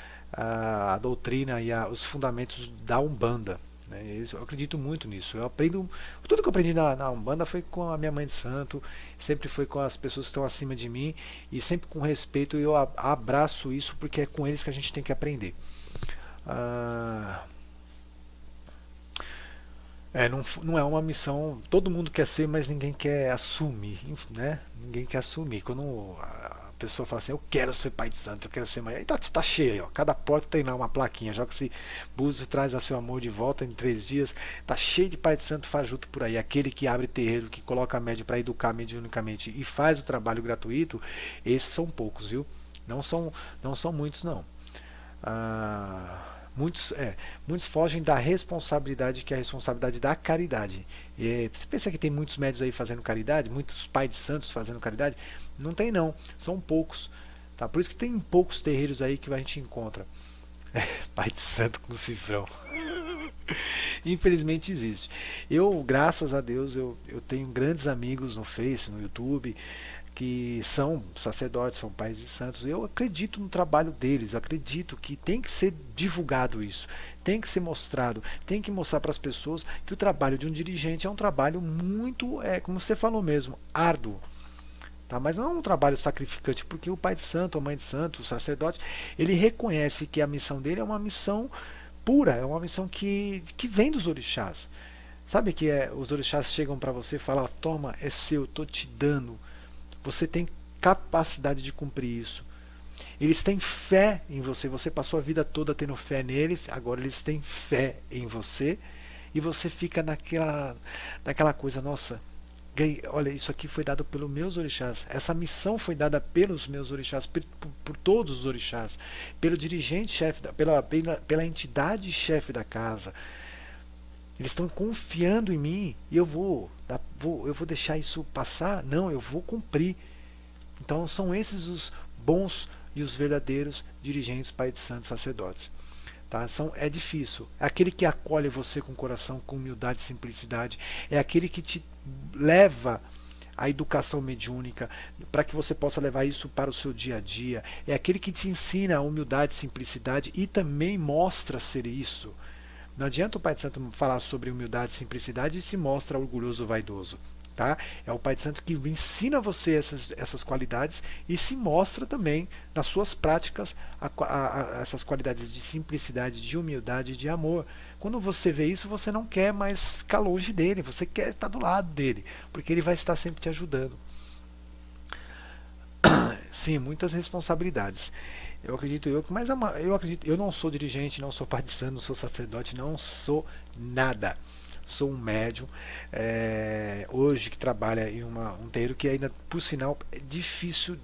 e os fundamentos da Umbanda. Né? Eu acredito muito nisso. Eu aprendo tudo que eu aprendi na Umbanda foi com a minha mãe de santo, sempre foi com as pessoas que estão acima de mim e sempre com respeito. Eu abraço isso porque é com eles que a gente tem que aprender. Não é uma missão. Todo mundo quer ser, mas ninguém quer assumir, né? Ninguém quer assumir. Quando a pessoa fala assim, eu quero ser pai de santo, eu quero ser mãe, aí tá cheio, aí, ó. Cada porta tem lá uma plaquinha. Joga-se Búzios traz a seu amor de volta em 3 dias. Tá cheio de pai de santo fajuto por aí. Aquele que abre terreiro, que coloca médio para educar mediunicamente e faz o trabalho gratuito, esses são poucos, viu? Não são muitos, não. Muitos fogem da responsabilidade, que é a responsabilidade da caridade. Você pensa que tem muitos médios aí fazendo caridade, muitos pais de santos fazendo caridade? Não tem, não, são poucos, tá? Por isso que tem poucos terreiros aí que a gente encontra pai de santo com cifrão. Infelizmente existe. Eu, graças a Deus, eu tenho grandes amigos no Face, no YouTube, que são sacerdotes, são pais de santos. Eu acredito no trabalho deles, eu acredito que tem que ser divulgado isso, tem que ser mostrado, tem que mostrar para as pessoas que o trabalho de um dirigente é um trabalho muito, como você falou mesmo, árduo. Tá? Mas não é um trabalho sacrificante, porque o pai de santo, a mãe de santo, o sacerdote, ele reconhece que a missão dele é uma missão pura, é uma missão que vem dos orixás. Sabe que os orixás chegam para você e falam, toma, é seu, estou te dando. Você tem capacidade de cumprir isso. Eles têm fé em você. Você passou a vida toda tendo fé neles. Agora eles têm fé em você. E você fica naquela coisa, nossa, olha, isso aqui foi dado pelos meus orixás. Essa missão foi dada pelos meus orixás, por todos os orixás, pelo dirigente chefe, pela entidade chefe da casa. Eles estão confiando em mim e eu vou deixar isso passar? Não, eu vou cumprir. Então são esses os bons e os verdadeiros dirigentes, pai de santos, sacerdotes. Tá? É difícil. É aquele que acolhe você com coração, com humildade e simplicidade. É aquele que te leva à educação mediúnica para que você possa levar isso para o seu dia a dia. É aquele que te ensina a humildade, simplicidade e também mostra ser isso. Não adianta o pai de santo falar sobre humildade e simplicidade e se mostra orgulhoso ou vaidoso. Tá? É o pai de santo que ensina você essas qualidades e se mostra também nas suas práticas essas qualidades de simplicidade, de humildade e de amor. Quando você vê isso, você não quer mais ficar longe dele, você quer estar do lado dele, porque ele vai estar sempre te ajudando. Sim, muitas responsabilidades. Eu acredito mas eu acredito, eu não sou dirigente, não sou pai de santo, não sou sacerdote, não sou nada. Sou um médium hoje que trabalha em um terreiro que ainda, por sinal, é difícil,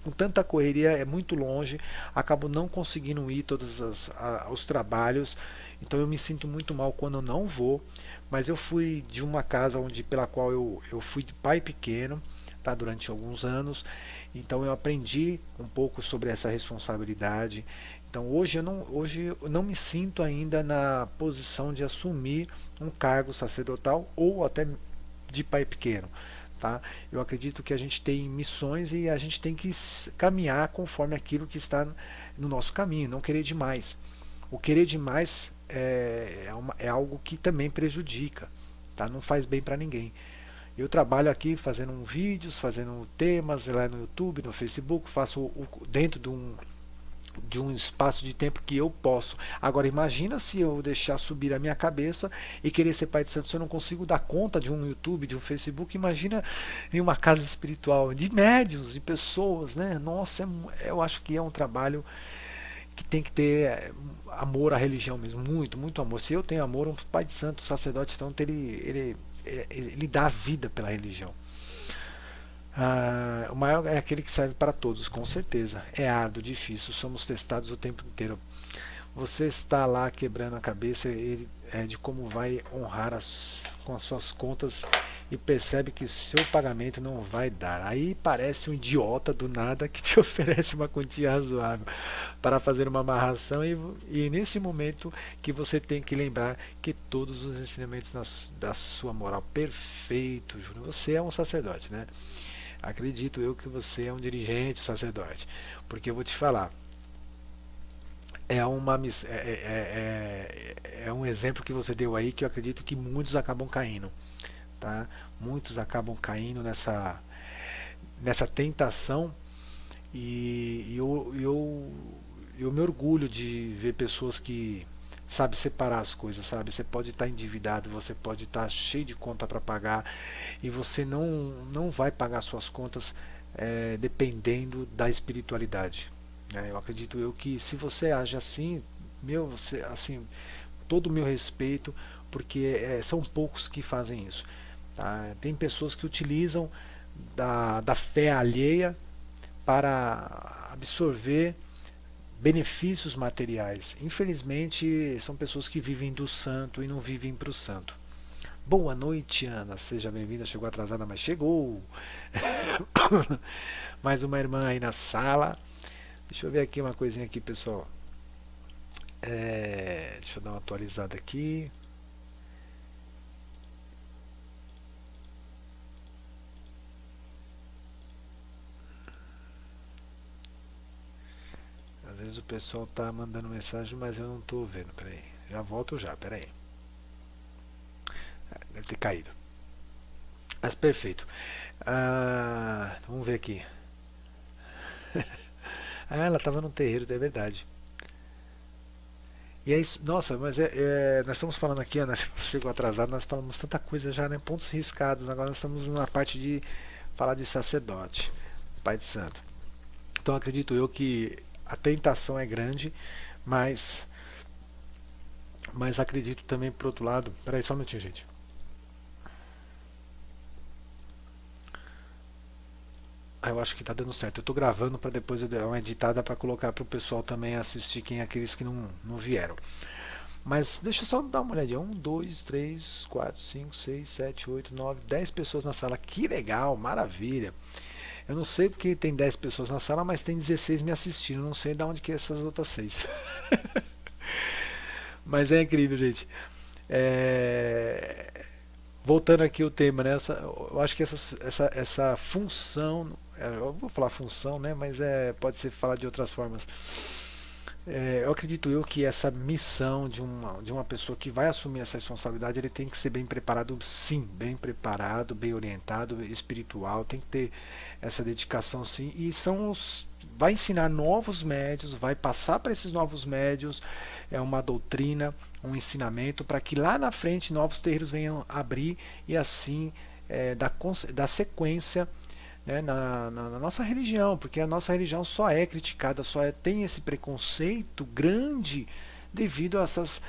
com tanta correria, é muito longe, acabo não conseguindo ir todos os trabalhos, então eu me sinto muito mal quando eu não vou, mas eu fui de uma casa pela qual eu fui de pai pequeno, tá, durante alguns anos, então eu aprendi um pouco sobre essa responsabilidade. Então hoje eu não me sinto ainda na posição de assumir um cargo sacerdotal ou até de pai pequeno. Tá? Eu acredito que a gente tem missões e a gente tem que caminhar conforme aquilo que está no nosso caminho, não querer demais. O querer demais é algo que também prejudica, tá? Não faz bem para ninguém. Eu trabalho aqui fazendo vídeos, fazendo temas lá no YouTube, no Facebook, faço dentro de um espaço de tempo que eu posso. Agora imagina se eu deixar subir a minha cabeça e querer ser pai de santo, se eu não consigo dar conta de um YouTube, de um Facebook, imagina em uma casa espiritual, de médiuns, de pessoas, né? Nossa, eu acho que é um trabalho que tem que ter amor à religião mesmo, muito, muito amor. Se eu tenho amor, um pai de santo, um sacerdote, tanto ele dá a vida pela religião. O maior é aquele que serve para todos, com certeza. É árduo, difícil, somos testados o tempo inteiro. Você está lá quebrando a cabeça de como vai honrar com as suas contas e percebe que seu pagamento não vai dar. Aí parece um idiota do nada que te oferece uma quantia razoável para fazer uma amarração e nesse momento que você tem que lembrar que todos os ensinamentos da sua moral perfeito, Júnior, você é um sacerdote, né? Acredito eu que você é um dirigente sacerdote, porque eu vou te falar, é um exemplo que você deu aí que eu acredito que muitos acabam caindo, tá? Muitos acabam caindo nessa tentação e eu me orgulho de ver pessoas que sabe separar as coisas, sabe? Você pode estar endividado, você pode estar cheio de conta para pagar e você não vai pagar suas contas dependendo da espiritualidade, né? Eu acredito eu que se você age assim, você assim, todo o meu respeito, porque são poucos que fazem isso, tá? Tem pessoas que utilizam da fé alheia para absorver benefícios materiais. Infelizmente, são pessoas que vivem do santo e não vivem para o santo. Boa noite, Ana. Seja bem-vinda. Chegou atrasada, mas chegou. Mais uma irmã aí na sala. Deixa eu ver aqui uma coisinha aqui, pessoal. Deixa eu dar uma atualizada aqui. Às vezes o pessoal tá mandando mensagem, mas eu não tô vendo. Peraí. Já volto já, peraí. Deve ter caído. Mas perfeito. Vamos ver aqui. Ela estava no terreiro, é verdade. E é isso, nossa, mas nós estamos falando aqui, Ana, chegou atrasado, nós falamos tanta coisa já, né? Pontos riscados. Agora nós estamos na parte de falar de sacerdote, pai de santo. Então acredito eu que a tentação é grande, mas acredito também por outro lado. Peraí, só um minutinho, gente. Eu acho que tá dando certo. Eu tô gravando para depois eu dar uma editada para colocar para o pessoal também assistir, quem é aqueles que não vieram. Mas deixa eu só dar uma olhadinha. 1, 2, 3, 4, 5, 6, 7, 8, 9, 10 pessoas na sala. Que legal, maravilha. Eu não sei porque tem 10 pessoas na sala, mas tem 16 me assistindo. Não sei de onde que é essas outras 6. Mas é incrível, gente. É, Voltando aqui ao tema, né? Eu acho que essa função, eu vou falar função, né? Mas pode ser falar de outras formas. Eu acredito eu que essa missão de uma pessoa que vai assumir essa responsabilidade, ele tem que ser bem preparado, sim, bem preparado, bem orientado, espiritual, tem que ter essa dedicação, sim. E vai ensinar novos médios, vai passar para esses novos médios uma doutrina, um ensinamento, para que lá na frente novos terreiros venham abrir e assim dar sequência, né, na nossa religião, porque a nossa religião só é criticada, tem esse preconceito grande devido a essas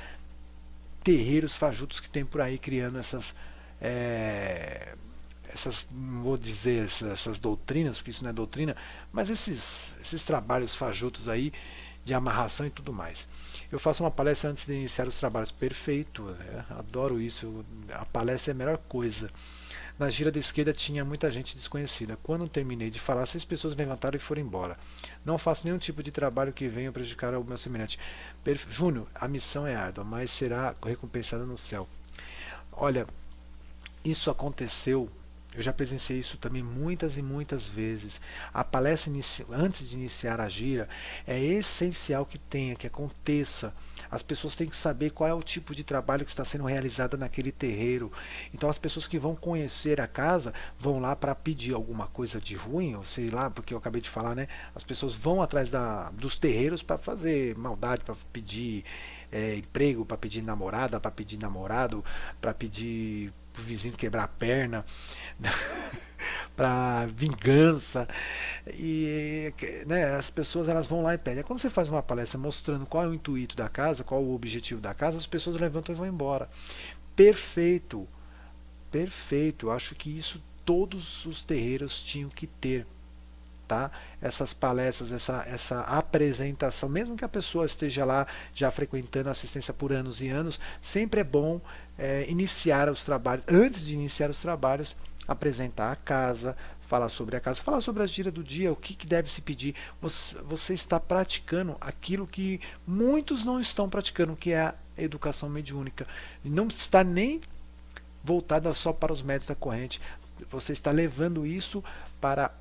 terreiros fajutos que tem por aí criando não vou dizer essas doutrinas, porque isso não é doutrina, mas esses trabalhos fajutos aí de amarração e tudo mais. Eu faço uma palestra antes de iniciar os trabalhos, perfeito, adoro isso, a palestra é a melhor coisa. Na gira da esquerda tinha muita gente desconhecida. Quando terminei de falar, 6 pessoas levantaram e foram embora. Não faço nenhum tipo de trabalho que venha prejudicar o meu semelhante. Júnior, a missão é árdua, mas será recompensada no céu. Olha, isso aconteceu, eu já presenciei isso também muitas e muitas vezes. A palestra antes de iniciar a gira é essencial que aconteça As pessoas têm que saber qual é o tipo de trabalho que está sendo realizado naquele terreiro. Então as pessoas que vão conhecer a casa vão lá para pedir alguma coisa de ruim, ou sei lá, porque eu acabei de falar, né? As pessoas vão atrás dos terreiros para fazer maldade, para pedir emprego, para pedir namorada, para pedir namorado, para pedir pro vizinho quebrar a perna, para vingança. E né, as pessoas elas vão lá e pedem. Quando você faz uma palestra mostrando qual é o intuito da casa, qual é o objetivo da casa, as pessoas levantam e vão embora. Perfeito, perfeito. Eu acho que isso todos os terreiros tinham que ter, tá? Essas palestras, essa apresentação, mesmo que a pessoa esteja lá já frequentando a assistência por anos e anos, sempre é bom iniciar os trabalhos, antes de iniciar os trabalhos, apresentar a casa, falar sobre a casa, falar sobre as gírias do dia, o que deve se pedir. Você está praticando aquilo que muitos não estão praticando, que é a educação mediúnica. Não está nem voltada só para os médios da corrente. Você está levando isso para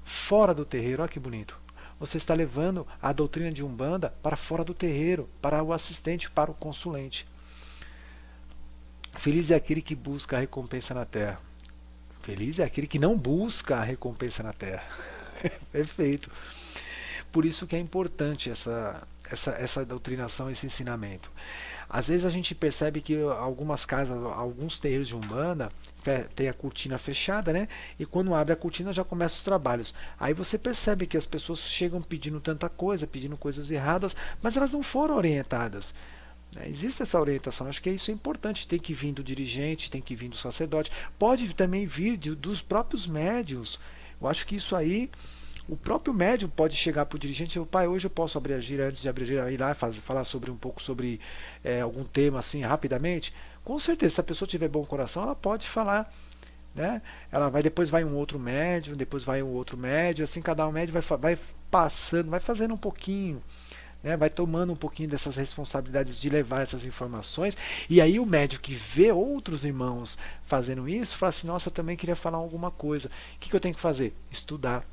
fora do terreiro. Olha que bonito. Você está levando a doutrina de Umbanda para fora do terreiro, para o assistente, para o consulente. Feliz é aquele que busca a recompensa na terra. Feliz é aquele que não busca a recompensa na terra. Perfeito. Por isso que é importante essa doutrinação, esse ensinamento. Às vezes a gente percebe que algumas casas, alguns terreiros de Umbanda, tem a cortina fechada, né? E quando abre a cortina já começam os trabalhos. Aí você percebe que as pessoas chegam pedindo tanta coisa, pedindo coisas erradas, mas elas não foram orientadas. Existe essa orientação, acho que isso é importante, tem que vir do dirigente, tem que vir do sacerdote, pode também vir dos próprios médiuns. Eu acho que isso aí, o próprio médium pode chegar para o dirigente e falar: pai, hoje eu posso abrir a gira, antes de abrir a gira, ir lá falar sobre um pouco sobre algum tema assim, rapidamente. Com certeza, se a pessoa tiver bom coração, ela pode falar, né? Ela vai, depois vai um outro médium, depois vai um outro médium, assim cada um médium vai passando, vai fazendo um pouquinho, né, vai tomando um pouquinho dessas responsabilidades de levar essas informações, e aí o médico que vê outros irmãos fazendo isso, fala assim: nossa, eu também queria falar alguma coisa, o que eu tenho que fazer? Estudar.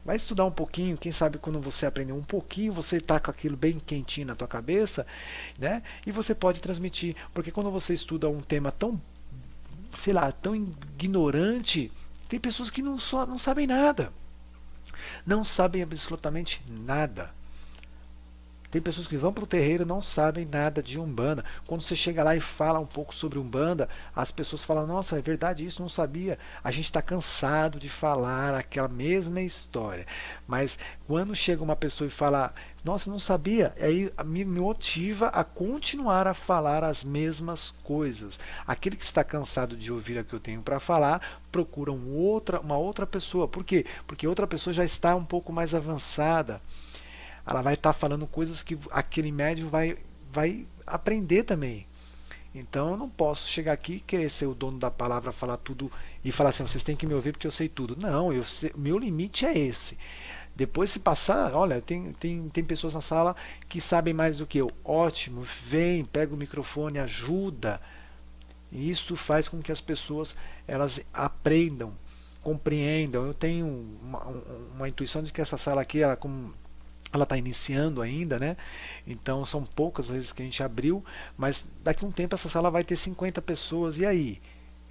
Vai estudar um pouquinho, quem sabe quando você aprender um pouquinho, você está com aquilo bem quentinho na tua cabeça, né? E você pode transmitir, porque quando você estuda um tema tão, sei lá, tão ignorante, tem pessoas que não sabem nada, não sabem absolutamente nada. Tem pessoas que vão para o terreiro e não sabem nada de Umbanda. Quando você chega lá e fala um pouco sobre Umbanda, as pessoas falam: nossa, é verdade isso, não sabia. A gente está cansado de falar aquela mesma história. Mas quando chega uma pessoa e fala: nossa, não sabia, aí me motiva a continuar a falar as mesmas coisas. Aquele que está cansado de ouvir o que eu tenho para falar, procura uma outra pessoa. Por quê? Porque outra pessoa já está um pouco mais avançada. Ela vai estar falando coisas que aquele médium vai aprender também. Então eu não posso chegar aqui e querer ser o dono da palavra, falar tudo e falar assim: vocês têm que me ouvir porque eu sei tudo. Não, meu limite é esse. Depois, se passar, olha, tem pessoas na sala que sabem mais do que eu. Ótimo, vem, pega o microfone, ajuda. E isso faz com que as pessoas elas aprendam, compreendam. Eu tenho uma intuição de que essa sala aqui, ela está iniciando ainda, né? Então são poucas vezes que a gente abriu, mas daqui a um tempo essa sala vai ter 50 pessoas. E aí?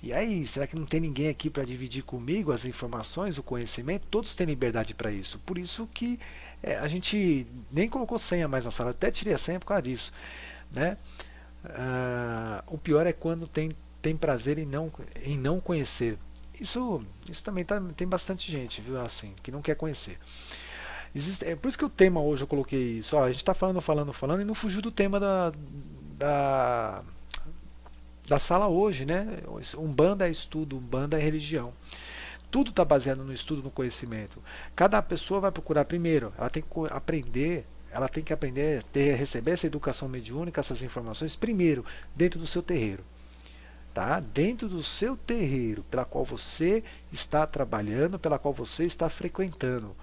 E aí? Será que não tem ninguém aqui para dividir comigo as informações, o conhecimento? Todos têm liberdade para isso. Por isso que a gente nem colocou senha mais na sala. Eu até tirei a senha por causa disso, né? O pior é quando tem prazer em não conhecer. Isso também tem bastante gente, viu? Assim, que não quer conhecer. É por isso que o tema hoje eu coloquei isso. Ó, a gente está falando e não fugiu do tema da, da sala hoje, né? Umbanda é estudo, Umbanda é religião. Tudo está baseado no estudo, no conhecimento. Cada pessoa vai procurar primeiro, ela tem que aprender, receber essa educação mediúnica, essas informações primeiro dentro do seu terreiro. Tá? Dentro do seu terreiro, pela qual você está trabalhando, pela qual você está frequentando.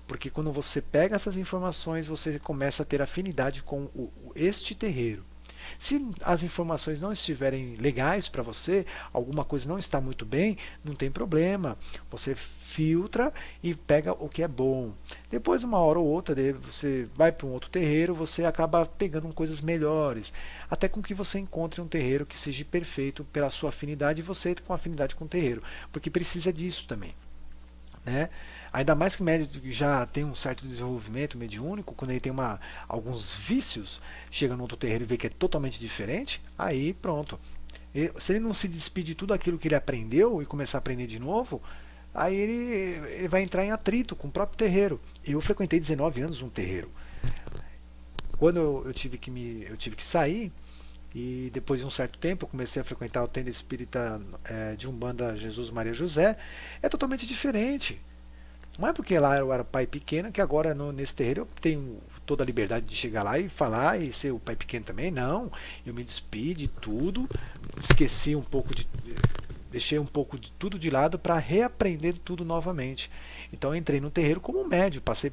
Porque quando você pega essas informações, você começa a ter afinidade com este terreiro. Se as informações não estiverem legais para você, alguma coisa não está muito bem, não tem problema. Você filtra e pega o que é bom. Depois, uma hora ou outra, você vai para um outro terreiro, você acaba pegando coisas melhores. Até com que você encontre um terreiro que seja perfeito pela sua afinidade e você com afinidade com o terreiro. Porque precisa disso também, né? Ainda mais que o médium já tem um certo desenvolvimento mediúnico, quando ele tem alguns vícios, chega no outro terreiro e vê que é totalmente diferente, aí pronto. Se ele não se despedir de tudo aquilo que ele aprendeu e começar a aprender de novo, aí ele vai entrar em atrito com o próprio terreiro. Eu frequentei 19 anos um terreiro. Quando eu tive que sair, e depois de um certo tempo eu comecei a frequentar o Tenda Espírita de Umbanda Jesus Maria José, é totalmente diferente. Não é porque lá eu era pai pequeno que agora nesse terreiro eu tenho toda a liberdade de chegar lá e falar e ser o pai pequeno também. Não, eu me despedi de tudo, esqueci um pouco de. Deixei um pouco de tudo de lado para reaprender tudo novamente. Então eu entrei no terreiro como médio, passei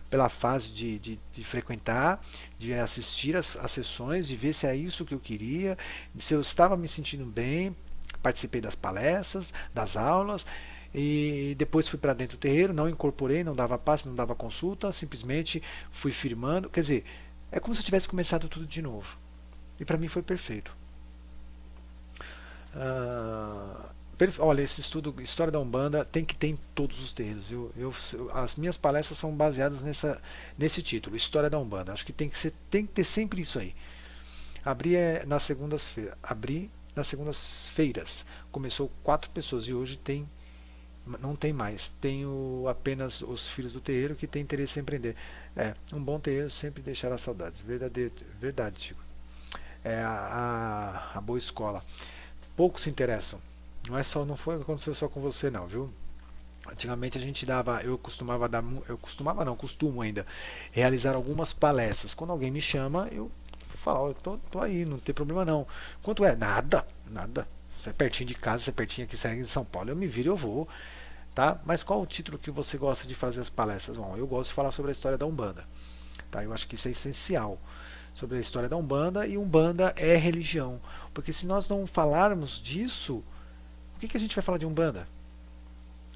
pela fase de frequentar, de assistir as sessões, de ver se é isso que eu queria, se eu estava me sentindo bem, participei das palestras, das aulas, e depois fui para dentro do terreiro, não incorporei, não dava passe, não dava consulta, simplesmente fui firmando. Quer dizer, é como se eu tivesse começado tudo de novo. E para mim foi perfeito. Ah, olha, esse estudo, História da Umbanda, tem que ter em todos os terreiros. As minhas palestras são baseadas nesse título, História da Umbanda. Acho que tem que ter sempre isso aí. Nas segundas-feiras. Abri nas segundas-feiras. Começou 4 pessoas e hoje não tem mais. Tenho apenas os filhos do terreiro que têm interesse em empreender. Um bom terreiro sempre deixará saudades. Verdade, Chico. É a boa escola. Poucos se interessam. Não foi aconteceu só com você não, viu? Antigamente a gente dava, eu costumo ainda realizar algumas palestras. Quando alguém me chama, eu falo, eu tô aí, não tem problema não. Quanto é? Nada, nada. Você é pertinho de casa, você é pertinho aqui, você é em São Paulo, eu me viro, eu vou, tá? Mas qual o título que você gosta de fazer as palestras? Bom, eu gosto de falar sobre a história da Umbanda, tá? Eu acho que isso é essencial. Sobre a história da Umbanda, e Umbanda é religião. Porque se nós não falarmos disso, o que a gente vai falar de Umbanda?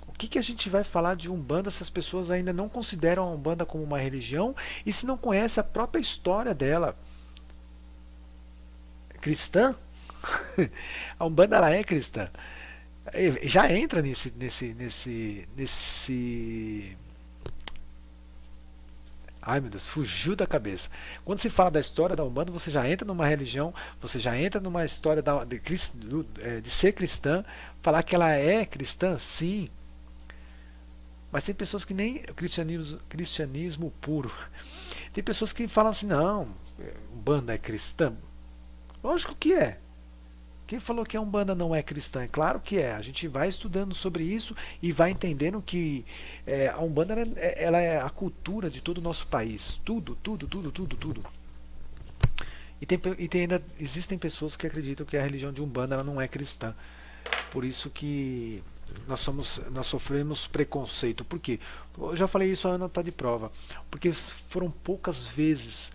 O que a gente vai falar de Umbanda se as pessoas ainda não consideram a Umbanda como uma religião e se não conhecem a própria história dela? Cristã? A Umbanda ela é cristã. Já entra nesse. Ai meu Deus, fugiu da cabeça. Quando se fala da história da Umbanda, você já entra numa religião, você já entra numa história de ser cristã. Falar que ela é cristã, sim. Mas tem pessoas que nem cristianismo puro. Tem pessoas que falam assim, não, Umbanda é cristã. Lógico que é. Quem falou que a Umbanda não é cristã? É claro que é. A gente vai estudando sobre isso e vai entendendo que a Umbanda ela é a cultura de todo o nosso país. Tudo, tudo, tudo, tudo, tudo. Ainda existem pessoas que acreditam que a religião de Umbanda ela não é cristã. Por isso que nós sofremos preconceito. Por quê? Eu já falei isso, a Ana está de prova. Porque são poucas vezes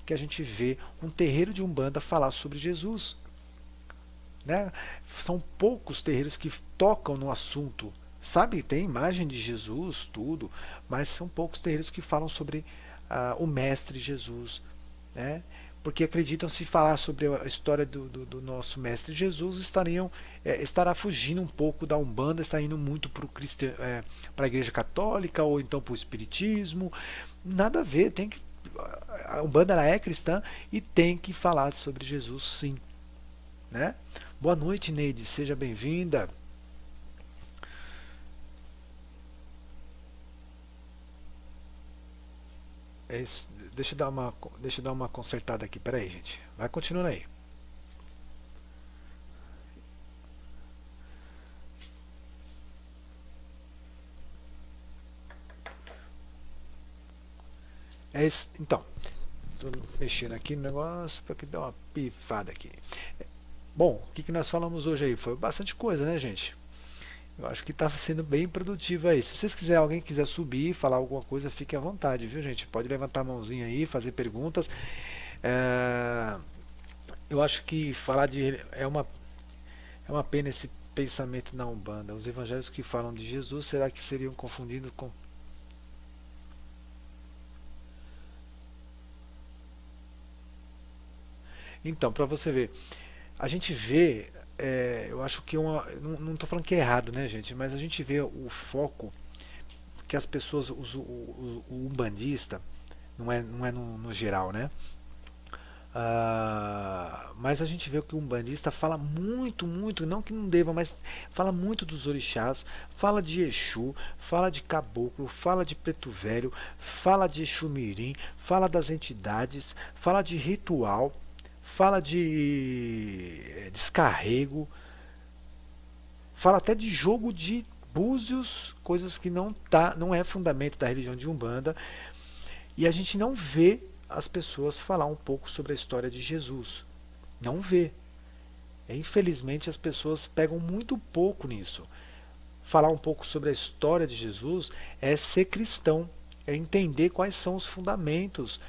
que a gente vê um terreiro de Umbanda falar sobre Jesus. Né? São poucos terreiros que tocam no assunto. Sabe, tem imagem de Jesus, tudo, mas são poucos terreiros que falam sobre o Mestre Jesus. Né? Porque acreditam se falar sobre a história do nosso Mestre Jesus estará fugindo um pouco da Umbanda, está indo muito para a Igreja Católica ou então para o Espiritismo. Nada a ver, a Umbanda ela é cristã e tem que falar sobre Jesus, sim. Né? Boa noite, Neide, seja bem-vinda. Deixa eu dar uma consertada aqui. Pera aí, gente. Vai continuando aí. Então, estou mexendo aqui no negócio para que dê uma pifada aqui. Bom, o que nós falamos hoje aí? Foi bastante coisa, né, gente? Eu acho que está sendo bem produtivo aí. Se vocês quiserem, alguém quiser subir, falar alguma coisa, fique à vontade, viu, gente? Pode levantar a mãozinha aí, fazer perguntas. É, eu acho que falar de é uma pena esse pensamento na Umbanda. Os evangelhos que falam de Jesus, será que seriam confundidos com... Então, para você ver, a gente vê, eu acho que não estou falando que é errado, né, gente? Mas a gente vê o foco que as pessoas, o umbandista, não é no geral, né? Mas a gente vê que o umbandista fala muito, muito, não que não deva, mas fala muito dos orixás, fala de Exu, fala de caboclo, fala de preto velho, fala de Exu Mirim, fala das entidades, fala de ritual, fala de descarrego, fala até de jogo de búzios, coisas que não é fundamento da religião de Umbanda, e a gente não vê as pessoas falar um pouco sobre a história de Jesus. Não vê. Infelizmente as pessoas pegam muito pouco nisso. Falar um pouco sobre a história de Jesus é ser cristão, é entender quais são os fundamentos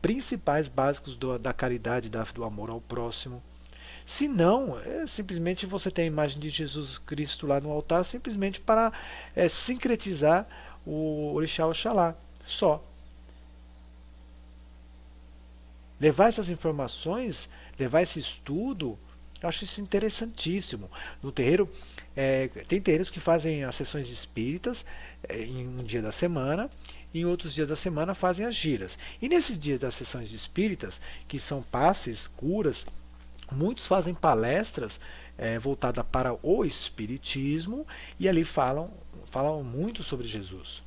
principais básicos da caridade, do amor ao próximo. Se não, simplesmente você tem a imagem de Jesus Cristo lá no altar simplesmente para sincretizar o Orixá Oxalá. Só. Levar essas informações, levar esse estudo, eu acho isso interessantíssimo. No terreiro, tem terreiros que fazem as sessões espíritas em um dia da semana, e em outros dias da semana fazem as giras. E nesses dias das sessões espíritas, que são passes, curas, muitos fazem palestras voltadas para o espiritismo e ali falam muito sobre Jesus.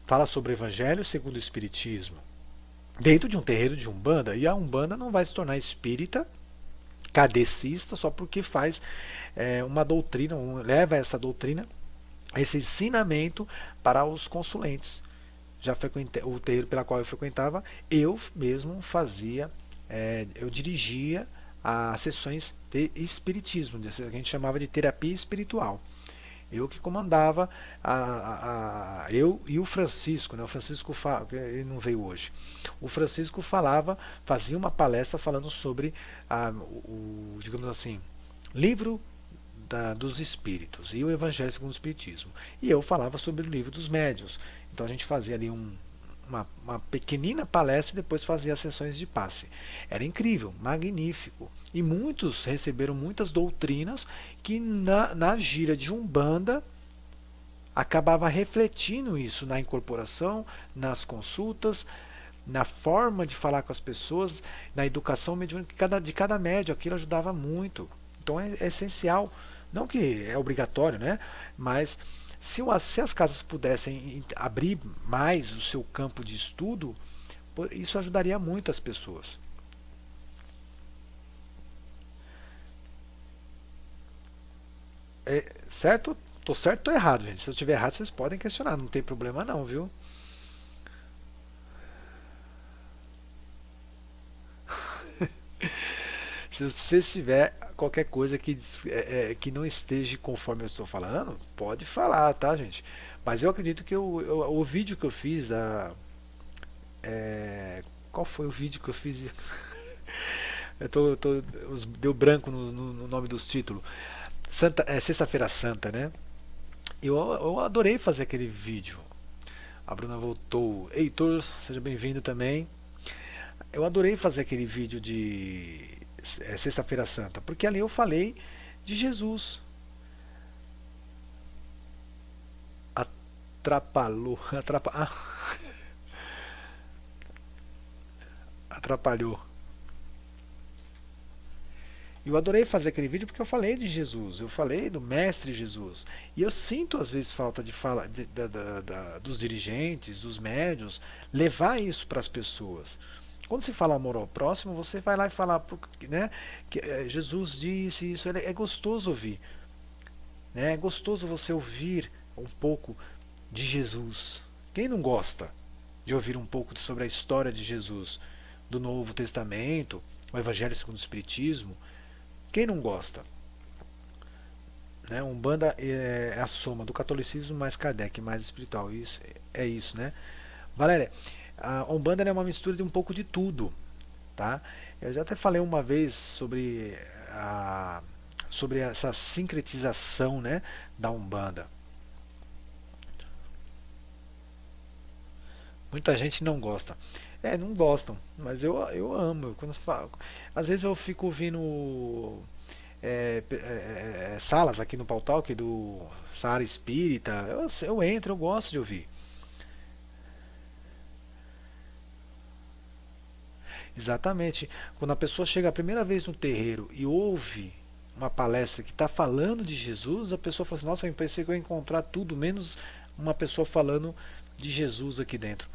Fala sobre o Evangelho segundo o Espiritismo. Dentro de um terreiro de Umbanda, e a Umbanda não vai se tornar espírita, kardecista, só porque faz uma doutrina, leva essa doutrina, esse ensinamento para os consulentes. Já frequentei o terreiro pela qual eu frequentava, eu mesmo fazia, eu dirigia as sessões de espiritismo, que a gente chamava de terapia espiritual. Eu que comandava, eu e o Francisco, né? O Francisco ele não veio hoje. O Francisco fazia uma palestra falando sobre digamos assim, livro dos espíritos e o Evangelho segundo o Espiritismo. E eu falava sobre o livro dos médiuns. Então a gente fazia ali uma pequenina palestra e depois fazia as sessões de passe. Era incrível, magnífico. E muitos receberam muitas doutrinas que na gira de Umbanda acabava refletindo isso na incorporação, nas consultas, na forma de falar com as pessoas, na educação mediúnica de cada médium. Aquilo ajudava muito. Então é essencial. Não que é obrigatório, né? Mas se as casas pudessem abrir mais o seu campo de estudo, isso ajudaria muito as pessoas. Certo? Tô certo ou tô errado, gente? Se eu estiver errado, vocês podem questionar, não tem problema não, viu? Se você tiver qualquer coisa que não esteja conforme eu estou falando, pode falar, tá, gente? Mas eu acredito que o vídeo que eu fiz, qual foi o vídeo que eu fiz? Deu branco no nome dos títulos. Sexta-feira Santa, né? Eu adorei fazer aquele vídeo. A Bruna voltou. Heitor, seja bem-vindo também. Eu adorei fazer aquele vídeo de Sexta-feira Santa, porque ali eu falei de Jesus. Atrapalhou. Atrapalhou. Eu adorei fazer aquele vídeo porque eu falei de Jesus, eu falei do Mestre Jesus. E eu sinto às vezes falta de fala dos dirigentes, dos médios, levar isso para as pessoas. Quando se fala amor ao próximo, você vai lá e fala, né, que Jesus disse isso, é gostoso ouvir. Né, é gostoso você ouvir um pouco de Jesus. Quem não gosta de ouvir um pouco sobre a história de Jesus, do Novo Testamento, o Evangelho segundo o Espiritismo? Quem não gosta? Né? Umbanda é a soma do catolicismo mais Kardec, mais espiritual. Isso, é isso, né? Valéria, a Umbanda é uma mistura de um pouco de tudo. tá? Eu já até falei uma vez sobre essa sincretização, né, da Umbanda. Muita gente não gosta. Não gostam, mas eu amo. Quando eu falo, às vezes eu fico ouvindo salas aqui no Pautalk do Saara Espírita. Eu entro, eu gosto de ouvir. Exatamente. Quando a pessoa chega a primeira vez no terreiro e ouve uma palestra que está falando de Jesus, a pessoa fala assim: nossa, eu pensei que eu ia encontrar tudo menos uma pessoa falando de Jesus aqui dentro.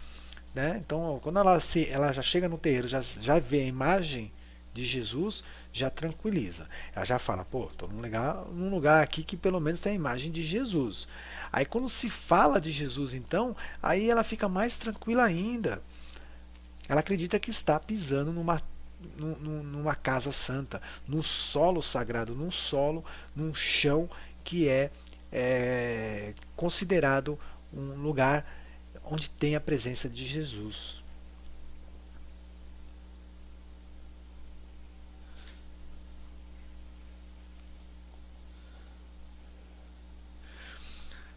Né? Então, quando ela já chega no terreiro, já vê a imagem de Jesus, já tranquiliza. Ela já fala: pô, estou num lugar aqui que pelo menos tem a imagem de Jesus. Aí, quando se fala de Jesus, então, aí ela fica mais tranquila ainda. Ela acredita que está pisando numa casa santa, num solo sagrado, num chão que é considerado um lugar onde tem a presença de Jesus.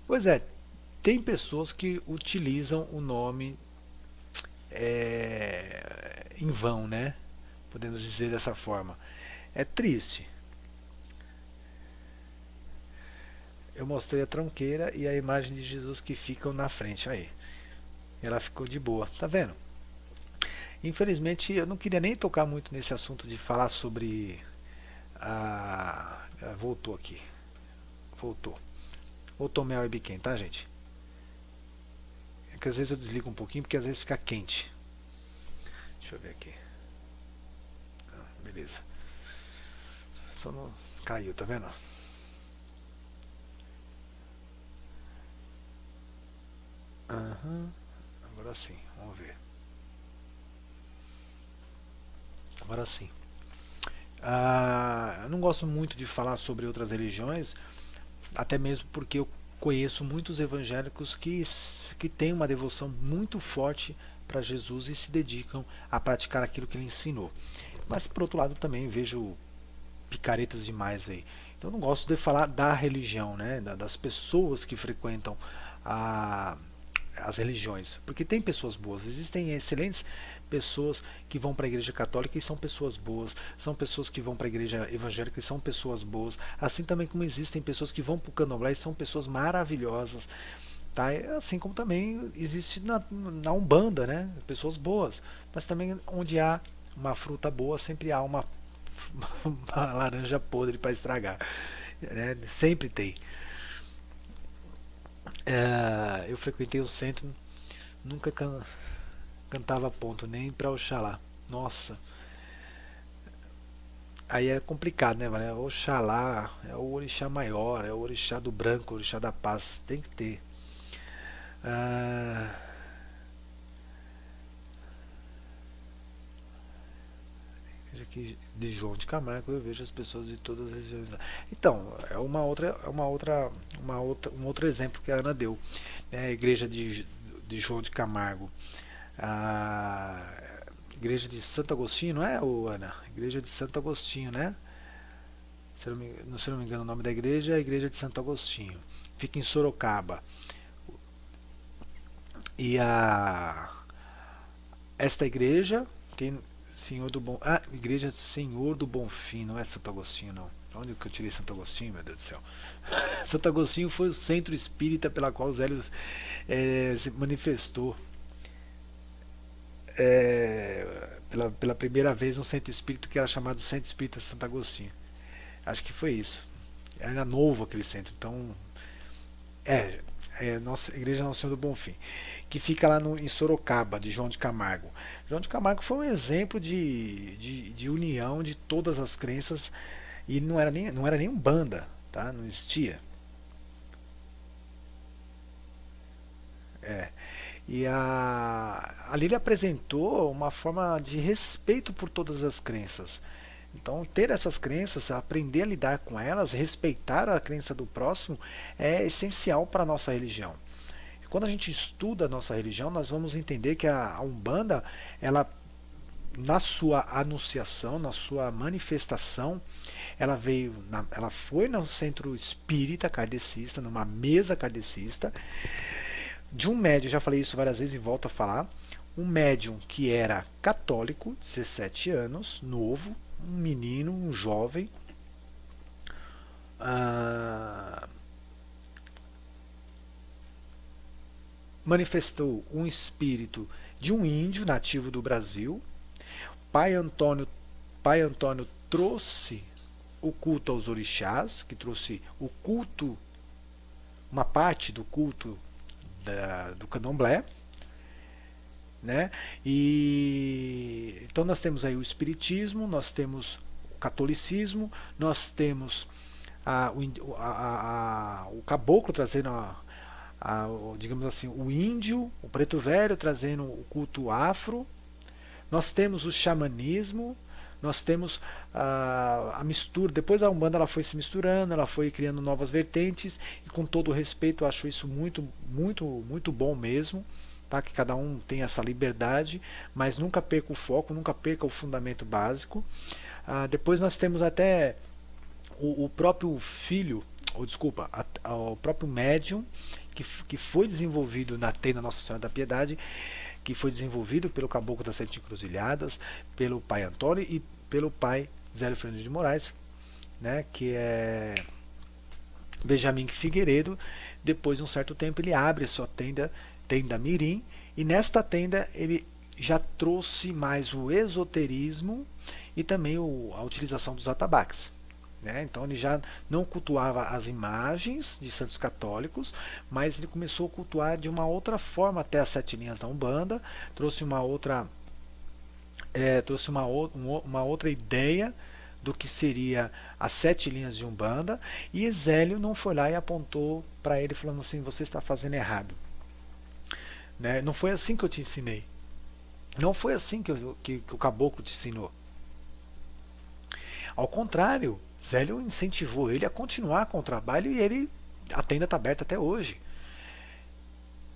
Pois é, tem pessoas que utilizam o nome em vão, né? Podemos dizer dessa forma. É triste. Eu mostrei a tronqueira e a imagem de Jesus que ficam na frente aí. Ela ficou de boa, tá vendo? Infelizmente, eu não queria nem tocar muito nesse assunto de falar sobre voltou aqui. Voltou. Voltou minha webcam, tá, gente? É que às vezes eu desligo um pouquinho porque às vezes fica quente. Deixa eu ver aqui. Beleza. Só não caiu, tá vendo? Uhum. Agora sim, vamos ver. Agora sim. Eu não gosto muito de falar sobre outras religiões, até mesmo porque eu conheço muitos evangélicos que têm uma devoção muito forte para Jesus e se dedicam a praticar aquilo que ele ensinou. Mas por outro lado também vejo picaretas demais aí. Então eu não gosto de falar da religião, né? Das pessoas que frequentam a, as religiões, porque tem pessoas boas, existem excelentes pessoas que vão para a igreja católica e são pessoas boas, são pessoas que vão para a igreja evangélica e são pessoas boas, assim também como existem pessoas que vão para o candomblé e são pessoas maravilhosas, tá? Assim como também existe na Umbanda, né? Pessoas boas, mas também onde há uma fruta boa sempre há uma laranja podre para estragar, né? Sempre tem. Eu frequentei o centro, nunca cantava ponto, nem para Oxalá. Nossa, aí é complicado, né, mano? Oxalá é o orixá maior, é o orixá do branco, o orixá da paz, tem que ter. Ah, veja aqui de João de Camargo eu vejo as pessoas de todas as regiões. Então, um outro exemplo que a Ana deu, né? A igreja de João de Camargo, a igreja de Santo Agostinho, não é, Ana? Igreja de Santo Agostinho, né? Se eu não me engano, o nome da igreja é a Igreja de Santo Agostinho. Fica em Sorocaba. E esta igreja, quem, Senhor do Bom, Igreja Senhor do Bonfim, não é Santo Agostinho, não. Onde que eu tirei Santo Agostinho, meu Deus do céu? Santo Agostinho foi o centro espírita pela qual os Helios se manifestou pela primeira vez um centro espírita que era chamado Centro Espírita Santo Agostinho. Acho que foi isso. Era novo aquele centro, então nossa Igreja Nossa Senhora do Bonfim, que fica lá em Sorocaba, de João de Camargo. João de Camargo foi um exemplo de união de todas as crenças e não era nem Umbanda, tá? Não existia. É. Ali ele apresentou uma forma de respeito por todas as crenças. Então, ter essas crenças, aprender a lidar com elas, respeitar a crença do próximo é essencial para a nossa religião. Quando a gente estuda a nossa religião, nós vamos entender que a Umbanda, ela na sua anunciação, na sua manifestação, ela foi no centro espírita kardecista, numa mesa kardecista, de um médium, já falei isso várias vezes e volto a falar, um médium que era católico, 17 anos, novo, um menino, um jovem, ah, manifestou um espírito de um índio nativo do Brasil. Pai Antônio trouxe o culto aos orixás, que trouxe o culto, uma parte do culto do candomblé, né? E então nós temos aí o espiritismo, nós temos o catolicismo, nós temos o caboclo trazendo digamos assim, o índio, o preto velho trazendo o culto afro, nós temos o xamanismo, nós temos a mistura. Depois a Umbanda ela foi se misturando, ela foi criando novas vertentes, e com todo o respeito eu acho isso muito, muito, muito bom mesmo, tá? Que cada um tem essa liberdade, mas nunca perca o foco, nunca perca o fundamento básico. Depois nós temos até o próprio filho, ou desculpa, o próprio médium, que foi desenvolvido na tenda Nossa Senhora da Piedade, que foi desenvolvido pelo Caboclo das Sete Encruzilhadas, pelo pai Antônio e pelo pai Zélio Fernandes de Moraes, né, que é Benjamin Figueiredo. Depois de um certo tempo ele abre a sua tenda Mirim, e nesta tenda ele já trouxe mais o esoterismo e também a utilização dos atabaques. Então ele já não cultuava as imagens de santos católicos, mas ele começou a cultuar de uma outra forma até as sete linhas da Umbanda, trouxe uma outra ideia do que seria as sete linhas de Umbanda, e Zélio não foi lá e apontou para ele falando assim, você está fazendo errado. Não foi assim que eu te ensinei. Não foi assim que o caboclo te ensinou. Ao contrário, Zélio incentivou ele a continuar com o trabalho, e a tenda está aberta até hoje.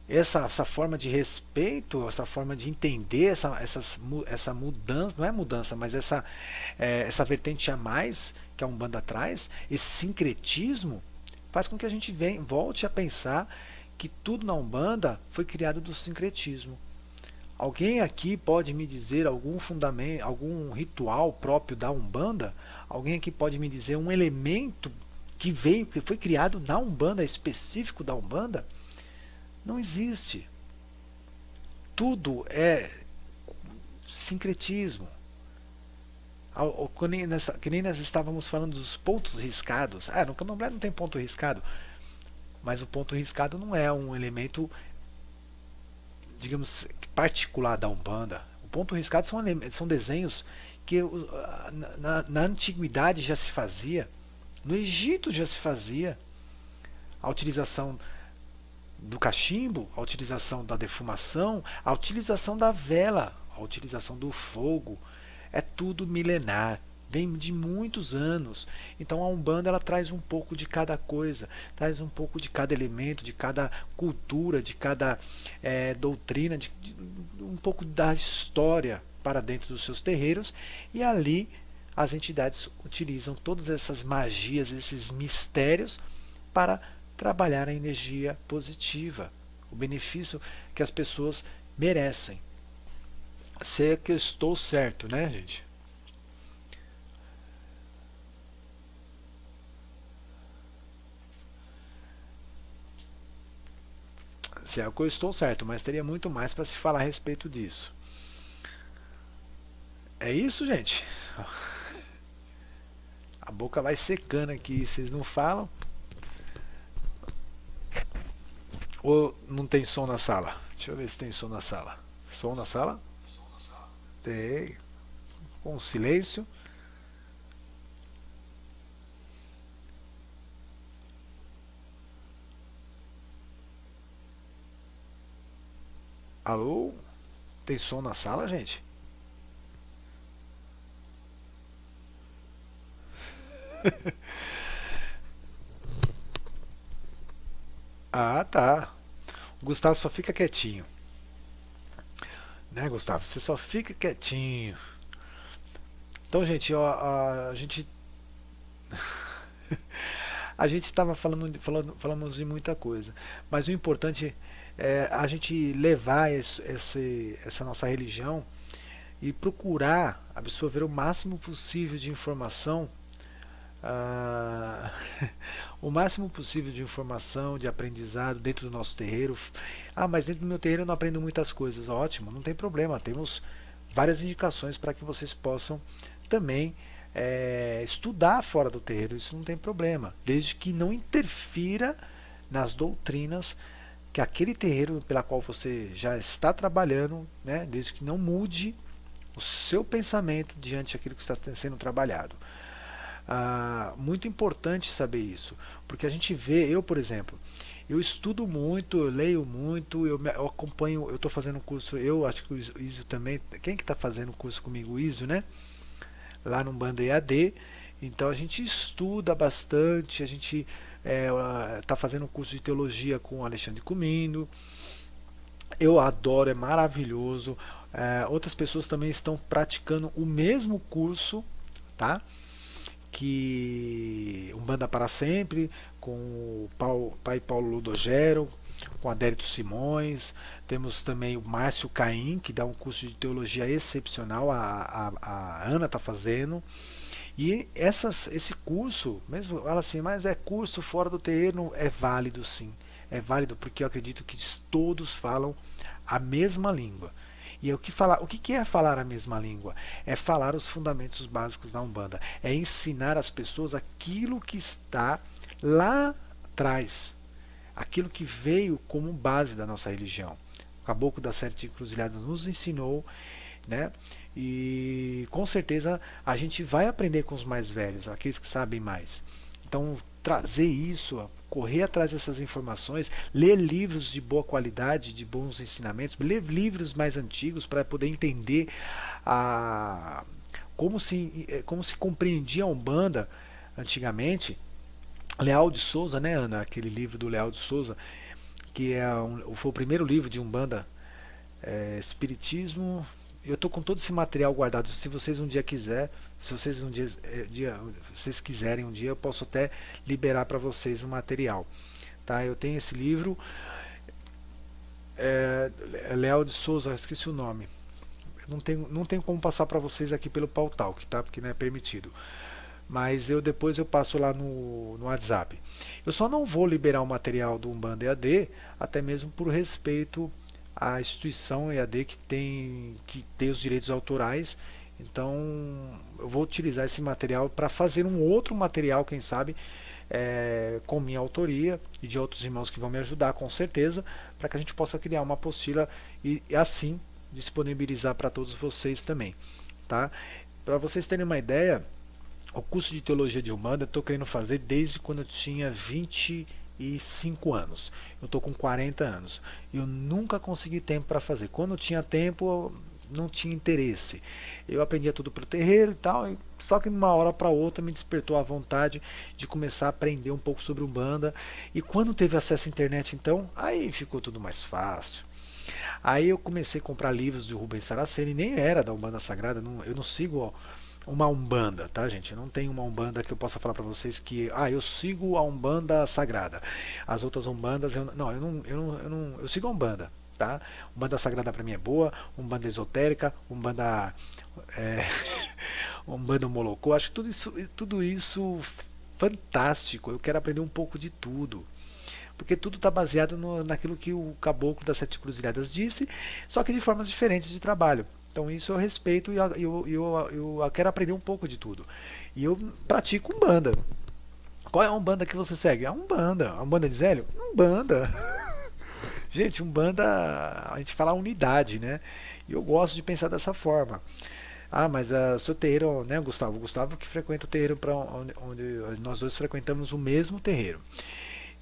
Essa forma de respeito, essa forma de entender essa mudança, não é mudança, mas essa vertente a mais que a Umbanda traz, esse sincretismo, faz com que a gente volte a pensar que tudo na Umbanda foi criado do sincretismo. Alguém aqui pode me dizer algum fundamento, algum ritual próprio da Umbanda? Alguém aqui pode me dizer um elemento que foi criado na Umbanda, específico da Umbanda? Não existe. Tudo é sincretismo. Que nem nós estávamos falando dos pontos riscados. No candomblé não tem ponto riscado. Mas o ponto riscado não é um elemento, digamos, particular da Umbanda. O ponto riscado são desenhos que na antiguidade já se fazia, no Egito já se fazia, a utilização do cachimbo, a utilização da defumação, a utilização da vela, a utilização do fogo, é tudo milenar, vem de muitos anos. Então a Umbanda ela traz um pouco de cada coisa, traz um pouco de cada elemento, de cada cultura, de cada doutrina, um pouco da história para dentro dos seus terreiros, e ali as entidades utilizam todas essas magias, esses mistérios para trabalhar a energia positiva, o benefício que as pessoas merecem. Se é que eu estou certo, né, gente? Se é que eu estou certo, mas teria muito mais para se falar a respeito disso. É isso, gente. A boca vai secando aqui, vocês não falam? Ou não tem som na sala? Deixa eu ver se tem som na sala. Som na sala? Tem. Com silêncio. Alô? Tem som na sala, gente? Ah, tá. O Gustavo só fica quietinho. Né, Gustavo? Você só fica quietinho. Então, gente, ó, a gente estava falamos de muita coisa, mas o importante é a gente levar essa nossa religião e procurar absorver o máximo possível de informação, ah, o máximo possível de informação, de aprendizado dentro do nosso terreiro. Ah, mas dentro do meu terreiro eu não aprendo muitas coisas. Ótimo, não tem problema. Temos várias indicações para que vocês possam também estudar fora do terreiro. Isso não tem problema, desde que não interfira nas doutrinas que aquele terreiro pela qual você já está trabalhando, né, desde que não mude o seu pensamento diante daquilo que está sendo trabalhado. Muito importante saber isso, porque a gente vê, eu por exemplo, eu estudo muito, eu leio muito, eu acompanho, eu estou fazendo um curso, eu acho que o Iso também, quem que está fazendo o curso comigo? O Iso, né? Lá no Umbanda EAD, então a gente estuda bastante, a gente está fazendo um curso de teologia com o Alexandre Comino, eu adoro, é maravilhoso. Outras pessoas também estão praticando o mesmo curso, tá? Que Umbanda para Sempre, com o Pai Paulo Ludogero, com Adérito Simões. Temos também o Márcio Caim, que dá um curso de teologia excepcional, a Ana está fazendo. E esse curso, mesmo ela assim, mas é curso fora do terreno, é válido sim. É válido porque eu acredito que todos falam a mesma língua. E o que é falar a mesma língua? É falar os fundamentos básicos da Umbanda. É ensinar as pessoas aquilo que está lá atrás. Aquilo que veio como base da nossa religião. O Caboclo das Sete Encruzilhadas nos ensinou, né? E com certeza a gente vai aprender com os mais velhos, aqueles que sabem mais. Então, trazer isso, correr atrás dessas informações, ler livros de boa qualidade, de bons ensinamentos, ler livros mais antigos para poder entender como se compreendia a Umbanda antigamente. Leal de Souza, né, Ana? Aquele livro do Leal de Souza, que foi o primeiro livro de Umbanda, Espiritismo. Eu estou com todo esse material guardado. Se vocês um dia se vocês vocês quiserem um dia, eu posso até liberar para vocês o material. Tá? Eu tenho esse livro, Leal de Souza, esqueci o nome. Não tenho como passar para vocês aqui pelo Pautalk, tá? Porque não é permitido. Mas depois eu passo lá no WhatsApp. Eu só não vou liberar o material do Umbanda EAD, até mesmo por respeito à instituição EAD que tem os direitos autorais. Então eu vou utilizar esse material para fazer um outro material, quem sabe, com minha autoria e de outros irmãos que vão me ajudar com certeza, para que a gente possa criar uma apostila e assim disponibilizar para todos vocês também, tá? Para vocês terem uma ideia, o curso de teologia de Umbanda eu estou querendo fazer desde quando eu tinha 25 anos. Eu estou com 40 anos. Eu nunca consegui tempo para fazer. Quando eu tinha tempo, eu não tinha interesse. Eu aprendia tudo pelo terreiro e tal, só que de uma hora para outra me despertou a vontade de começar a aprender um pouco sobre Umbanda. E quando teve acesso à internet, então, aí ficou tudo mais fácil. Aí eu comecei a comprar livros de Rubens Saraceni, nem era da Umbanda Sagrada, eu não sigo uma Umbanda, tá, gente? Eu não tenho uma Umbanda que eu possa falar para vocês que eu sigo a Umbanda Sagrada. As outras Umbandas eu sigo a Umbanda, tá? Umbanda Sagrada para mim é boa, Umbanda esotérica, Umbanda Umbanda Molocô, acho tudo isso fantástico. Eu quero aprender um pouco de tudo. Porque tudo está baseado naquilo que o Caboclo das Sete Cruzilhadas disse, só que de formas diferentes de trabalho. Então isso eu respeito e eu quero aprender um pouco de tudo. E eu pratico Umbanda. Qual é a Umbanda que você segue? A Umbanda. A Umbanda de Zélio? Umbanda. Gente, Umbanda, a gente fala unidade, né? E eu gosto de pensar dessa forma. Ah, mas seu terreiro, né, Gustavo? O Gustavo que frequenta o terreiro onde nós dois frequentamos o mesmo terreiro.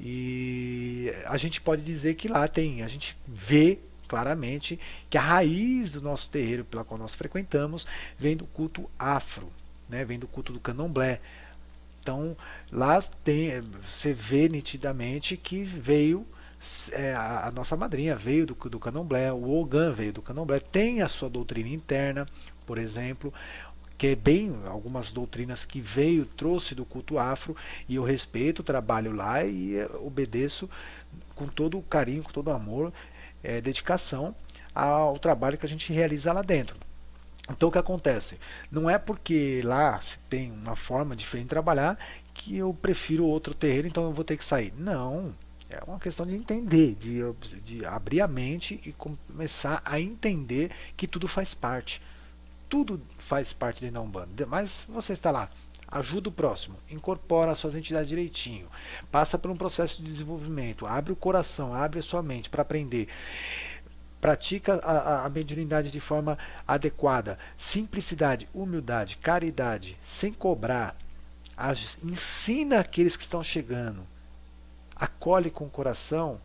E a gente pode dizer que lá a gente vê claramente que a raiz do nosso terreiro pela qual nós frequentamos vem do culto afro, né? Vem do culto do candomblé. Então lá você vê nitidamente que veio a nossa madrinha veio do candomblé, o Ogã veio do candomblé, tem a sua doutrina interna, por exemplo, que é bem algumas doutrinas que veio, trouxe do culto afro, e eu respeito, trabalho lá e obedeço com todo o carinho, com todo o amor, dedicação ao trabalho que a gente realiza lá dentro. Então o que acontece? Não é porque lá se tem uma forma diferente de trabalhar que eu prefiro outro terreiro, então eu vou ter que sair. Não. É uma questão de entender, de abrir a mente e começar a entender que tudo faz parte. Tudo faz parte dentro da Umbanda. Mas você está lá, ajuda o próximo, incorpora as suas entidades direitinho, passa por um processo de desenvolvimento, abre o coração, abre a sua mente para aprender. Pratica a mediunidade de forma adequada, simplicidade, humildade, caridade, sem cobrar. Ensina aqueles que estão chegando, acolhe com o coração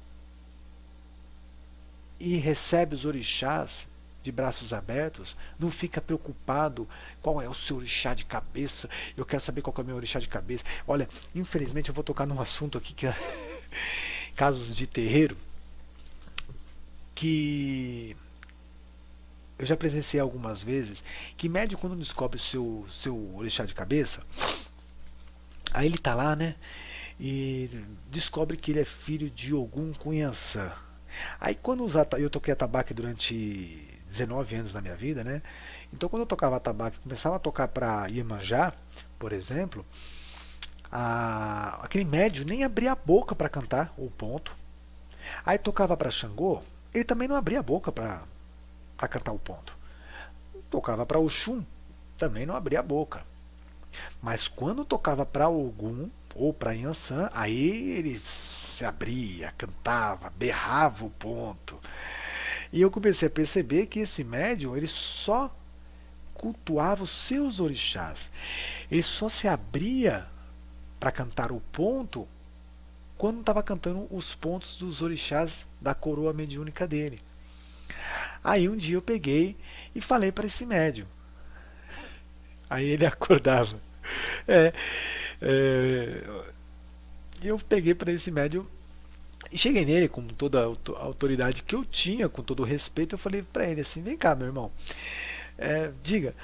e recebe os orixás de braços abertos. Não fica preocupado qual é o seu orixá de cabeça. Eu quero saber qual é o meu orixá de cabeça. Olha, infelizmente eu vou tocar num assunto aqui que é casos de terreiro, que eu já presenciei algumas vezes, que médium, quando descobre o seu orixá de cabeça, aí ele tá lá, né, e descobre que ele é filho de Ogum Cunhaçã. Aí quando eu toquei atabaque durante 19 anos na minha vida, né, então quando eu tocava atabaque, começava a tocar para Iemanjá, por exemplo, aquele médium nem abria a boca para cantar o ponto. Aí tocava para Xangô, ele também não abria a boca para cantar o ponto. Tocava para Oxum, também não abria a boca. Mas quando tocava para Ogum ou para Yansan, aí ele se abria, cantava, berrava o ponto. E eu comecei a perceber que esse médium, ele só cultuava os seus orixás. Ele só se abria para cantar o ponto quando estava cantando os pontos dos orixás da coroa mediúnica dele. Aí um dia eu peguei e falei para esse médium. Aí ele acordava. É, é, eu peguei para esse médium e cheguei nele com toda a autoridade que eu tinha, com todo o respeito. Eu falei para ele assim: vem cá, meu irmão, diga,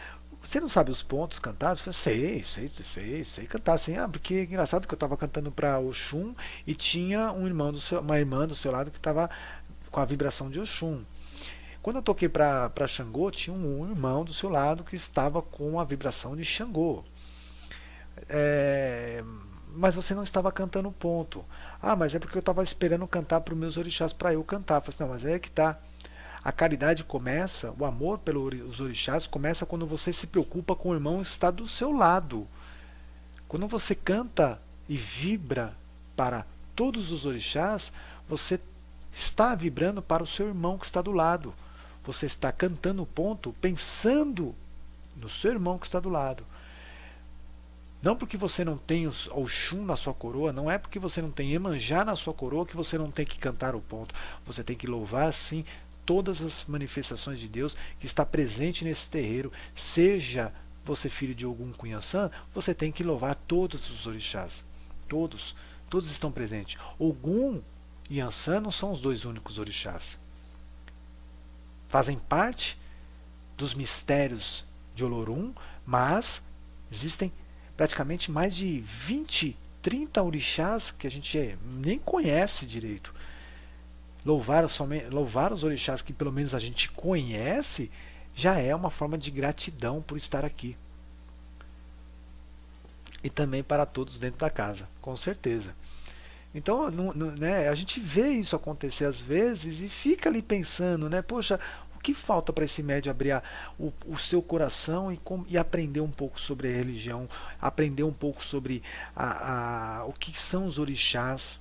você não sabe os pontos cantados? Eu falei: sei cantar assim. Ah, porque é engraçado que eu estava cantando para Oxum e tinha uma irmã do seu lado que estava com a vibração de Oxum. Quando eu toquei para Xangô, tinha um irmão do seu lado que estava com a vibração de Xangô. Mas você não estava cantando o ponto. Ah, mas é porque eu estava esperando cantar para os meus orixás para eu cantar. Eu falei assim: não, mas é que tá. A caridade começa, o amor pelos orixás começa quando você se preocupa com o irmão que está do seu lado. Quando você canta e vibra para todos os orixás, você está vibrando para o seu irmão que está do lado. Você está cantando o ponto pensando no seu irmão que está do lado. Não porque você não tem o Oxum na sua coroa, não é porque você não tem Iemanjá na sua coroa que você não tem que cantar o ponto. Você tem que louvar sim todas as manifestações de Deus que está presente nesse terreiro. Seja você filho de Ogum Cunhaçã, você tem que louvar todos os orixás. Todos estão presentes. Ogum e Yansan não são os dois únicos orixás. Fazem parte dos mistérios de Olorum, mas existem praticamente mais de 20, 30 orixás que a gente nem conhece direito. Louvar os orixás que pelo menos a gente conhece já é uma forma de gratidão por estar aqui. E também para todos dentro da casa, com certeza. Então, né, a gente vê isso acontecer às vezes e fica ali pensando, né, poxa, o que falta para esse médium abrir o seu coração e aprender um pouco sobre a religião, aprender um pouco sobre o que são os orixás,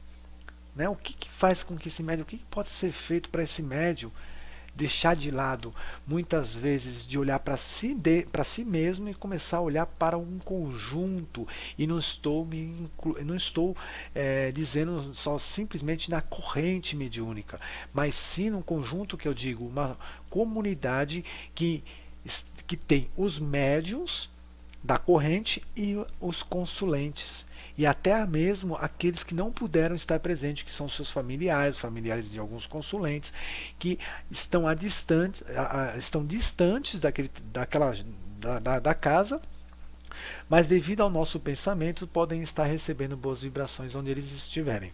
né, o que faz com que esse médium, o que pode ser feito para esse médium deixar de lado, muitas vezes, de olhar para si mesmo e começar a olhar para um conjunto. E não estou dizendo só simplesmente na corrente mediúnica, mas sim num conjunto que eu digo, uma comunidade que tem os médiuns da corrente e os consulentes. E até mesmo aqueles que não puderam estar presentes, que são seus familiares de alguns consulentes, que estão distantes da casa, mas devido ao nosso pensamento podem estar recebendo boas vibrações onde eles estiverem.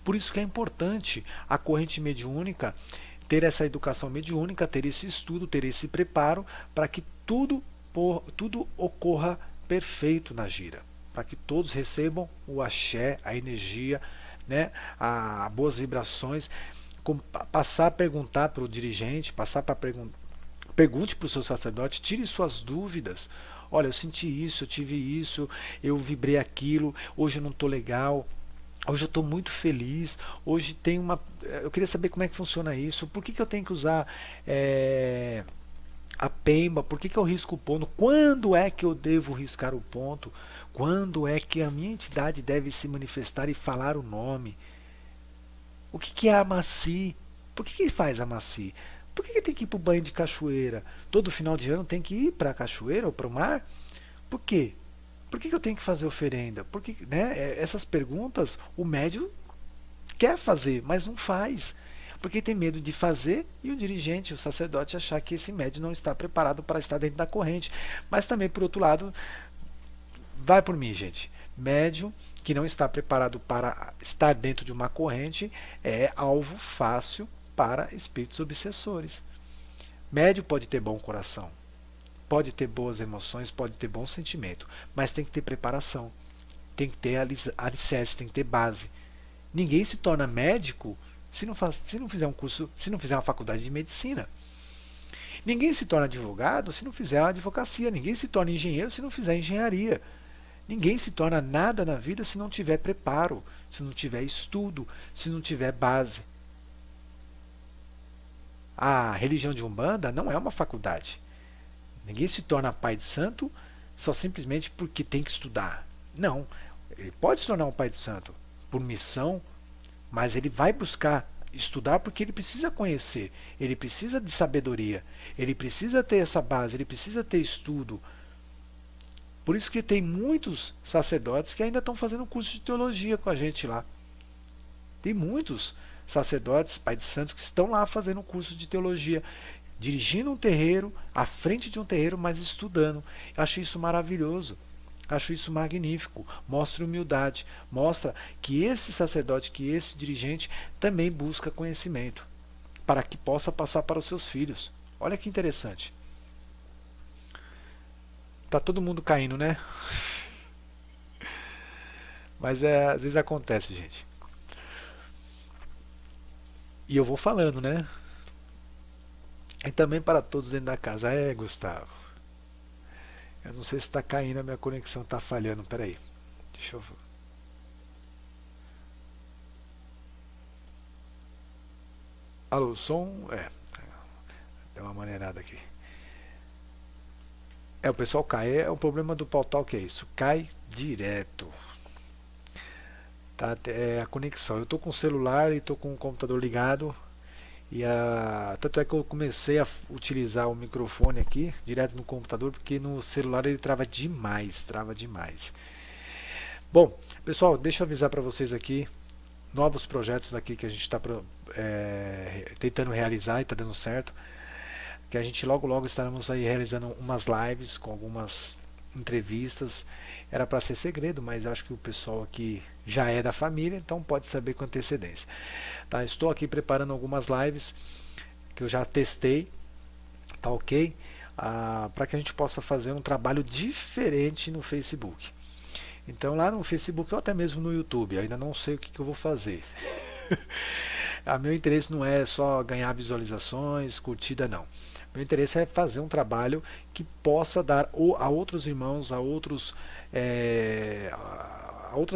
Por isso que é importante a corrente mediúnica ter essa educação mediúnica, ter esse estudo, ter esse preparo para que tudo ocorra perfeito na gira, para que todos recebam o axé, a energia, né, boas vibrações, passar a perguntar para o dirigente, pergunte para o seu sacerdote, tire suas dúvidas. Olha, eu senti isso, eu tive isso, eu vibrei aquilo, hoje eu não estou legal. Hoje eu estou muito feliz. Hoje tem uma. Eu queria saber como é que funciona isso. Por que, que eu tenho que usar a pemba? Por que, que eu risco o ponto? Quando é que eu devo riscar o ponto? Quando é que a minha entidade deve se manifestar e falar o nome? O que, que é a Amaci? Por que, que faz a Amaci? Por que, que tem que ir para o banho de cachoeira? Todo final de ano tem que ir para a cachoeira ou para o mar? Por quê? Por que eu tenho que fazer oferenda? Porque, né, essas perguntas o médium quer fazer, mas não faz. Porque tem medo de fazer e o dirigente, o sacerdote, achar que esse médium não está preparado para estar dentro da corrente. Mas também, por outro lado, vai por mim, gente. Médium que não está preparado para estar dentro de uma corrente é alvo fácil para espíritos obsessores. Médium pode ter bom coração, pode ter boas emoções, pode ter bom sentimento, mas tem que ter preparação, tem que ter alicerce, tem que ter base. Ninguém se torna médico se não fizer um curso, se não fizer uma faculdade de medicina. Ninguém se torna advogado se não fizer uma advocacia. Ninguém se torna engenheiro se não fizer engenharia. Ninguém se torna nada na vida se não tiver preparo, se não tiver estudo, se não tiver base. A religião de Umbanda não é uma faculdade. Ninguém se torna pai de santo só simplesmente porque tem que estudar. Não, ele pode se tornar um pai de santo por missão, mas ele vai buscar estudar porque ele precisa conhecer, ele precisa de sabedoria, ele precisa ter essa base, ele precisa ter estudo. Por isso que tem muitos sacerdotes que ainda estão fazendo curso de teologia com a gente lá. Tem muitos sacerdotes, pai de santos, que estão lá fazendo curso de teologia, dirigindo um terreiro, à frente de um terreiro, mas estudando. Eu acho isso maravilhoso, acho isso magnífico. Mostra humildade, mostra que esse sacerdote, que esse dirigente também busca conhecimento, para que possa passar para os seus filhos. Olha que interessante. Tá todo mundo caindo, né? Mas às vezes acontece, gente. E eu vou falando, né? E também para todos dentro da casa. Gustavo. Eu não sei se está caindo, a minha conexão está falhando. Peraí. Deixa eu. Alô, som? Deu uma maneirada aqui. O pessoal cai. O problema do portal que é isso. Cai direto. Tá, a conexão. Eu estou com o celular e estou com o computador ligado. Tanto é que eu comecei a utilizar o microfone aqui direto no computador, porque no celular ele trava demais, Bom, pessoal, deixa eu avisar para vocês aqui novos projetos aqui que a gente está tentando realizar e está dando certo, que a gente logo estaremos aí realizando umas lives com algumas entrevistas. Era para ser segredo, mas acho que o pessoal aqui já é da família, então pode saber com antecedência. Tá, estou aqui preparando algumas lives que eu já testei, tá ok? Para que a gente possa fazer um trabalho diferente no Facebook. Então lá no Facebook ou até mesmo no YouTube, eu ainda não sei o que eu vou fazer. Meu interesse não é só ganhar visualizações, curtida, não. Meu interesse é fazer um trabalho que possa dar a outros irmãos, a outras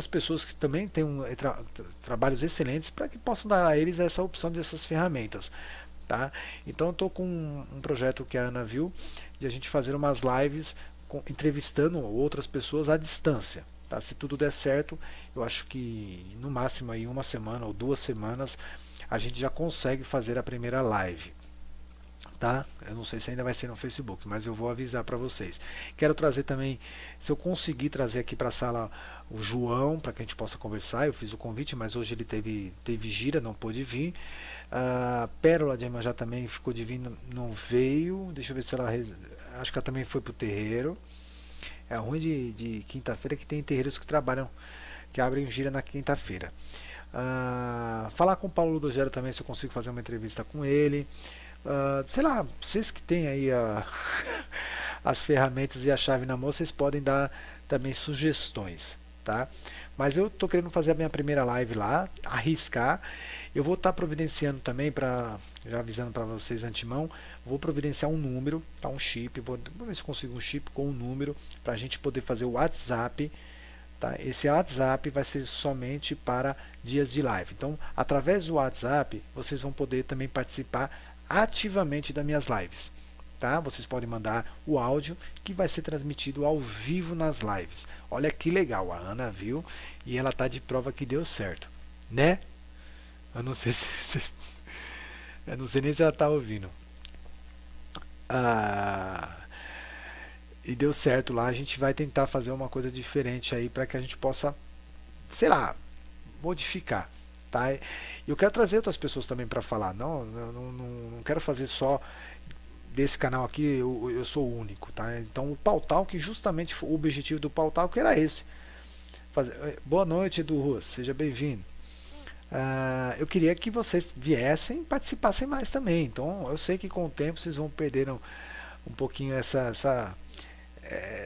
pessoas que também têm trabalhos excelentes, para que possam dar a eles essa opção dessas ferramentas. Tá? Então eu estou com um projeto que a Ana viu, de a gente fazer umas lives entrevistando outras pessoas à distância. Tá? Se tudo der certo, eu acho que no máximo aí 1 semana ou 2 semanas a gente já consegue fazer a primeira live. Tá? Eu não sei se ainda vai ser no Facebook, mas eu vou avisar para vocês. Quero trazer também, se eu conseguir trazer aqui para a sala o João, para que a gente possa conversar. Eu fiz o convite, mas hoje ele teve gira, não pôde vir. A Pérola de Iemanjá também ficou de vir, não veio. Deixa eu ver se ela Acho que ela também foi pro terreiro. É ruim de quinta-feira que tem terreiros que trabalham, que abrem gira na quinta-feira. Falar com o Paulo Ludogero também, se eu consigo fazer uma entrevista com ele. Sei lá, vocês que têm aí as ferramentas e a chave na mão, vocês podem dar também sugestões, tá? Mas eu tô querendo fazer a minha primeira live lá, arriscar. Eu vou estar providenciando também, já avisando para vocês antemão, vou providenciar um número, tá? Um chip, vou ver se eu consigo um chip com um número para a gente poder fazer o WhatsApp. Tá? Esse WhatsApp vai ser somente para dias de live. Então, através do WhatsApp, vocês vão poder também participar ativamente das minhas lives. Tá? Vocês podem mandar o áudio que vai ser transmitido ao vivo nas lives. Olha que legal, a Ana viu e ela tá de prova que deu certo, né? Eu não sei eu não sei nem se ela tá ouvindo. Ah, e deu certo lá. A gente vai tentar fazer uma coisa diferente aí para que a gente possa, sei lá, modificar. Tá? E eu quero trazer outras pessoas também para falar. Não quero fazer só desse canal aqui, eu sou o único. Tá? Então o Pautalk, justamente o objetivo do Pautalk era esse. Boa noite, Edu Ruas, seja bem-vindo. Eu queria que vocês viessem e participassem mais também. Então eu sei que com o tempo vocês vão perder um pouquinho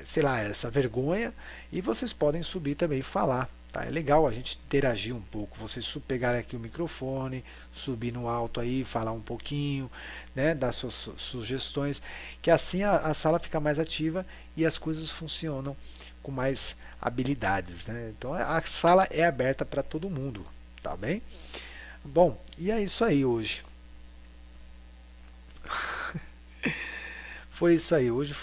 sei lá, essa vergonha, e vocês podem subir também e falar. Tá? É legal a gente interagir um pouco, vocês pegarem aqui o microfone, subir no alto aí, falar um pouquinho, né, dar suas sugestões, que assim a sala fica mais ativa e as coisas funcionam com mais habilidades. Né? Então a sala é aberta para todo mundo, tá bem? Bom, e é isso aí hoje. Foi isso aí. Hoje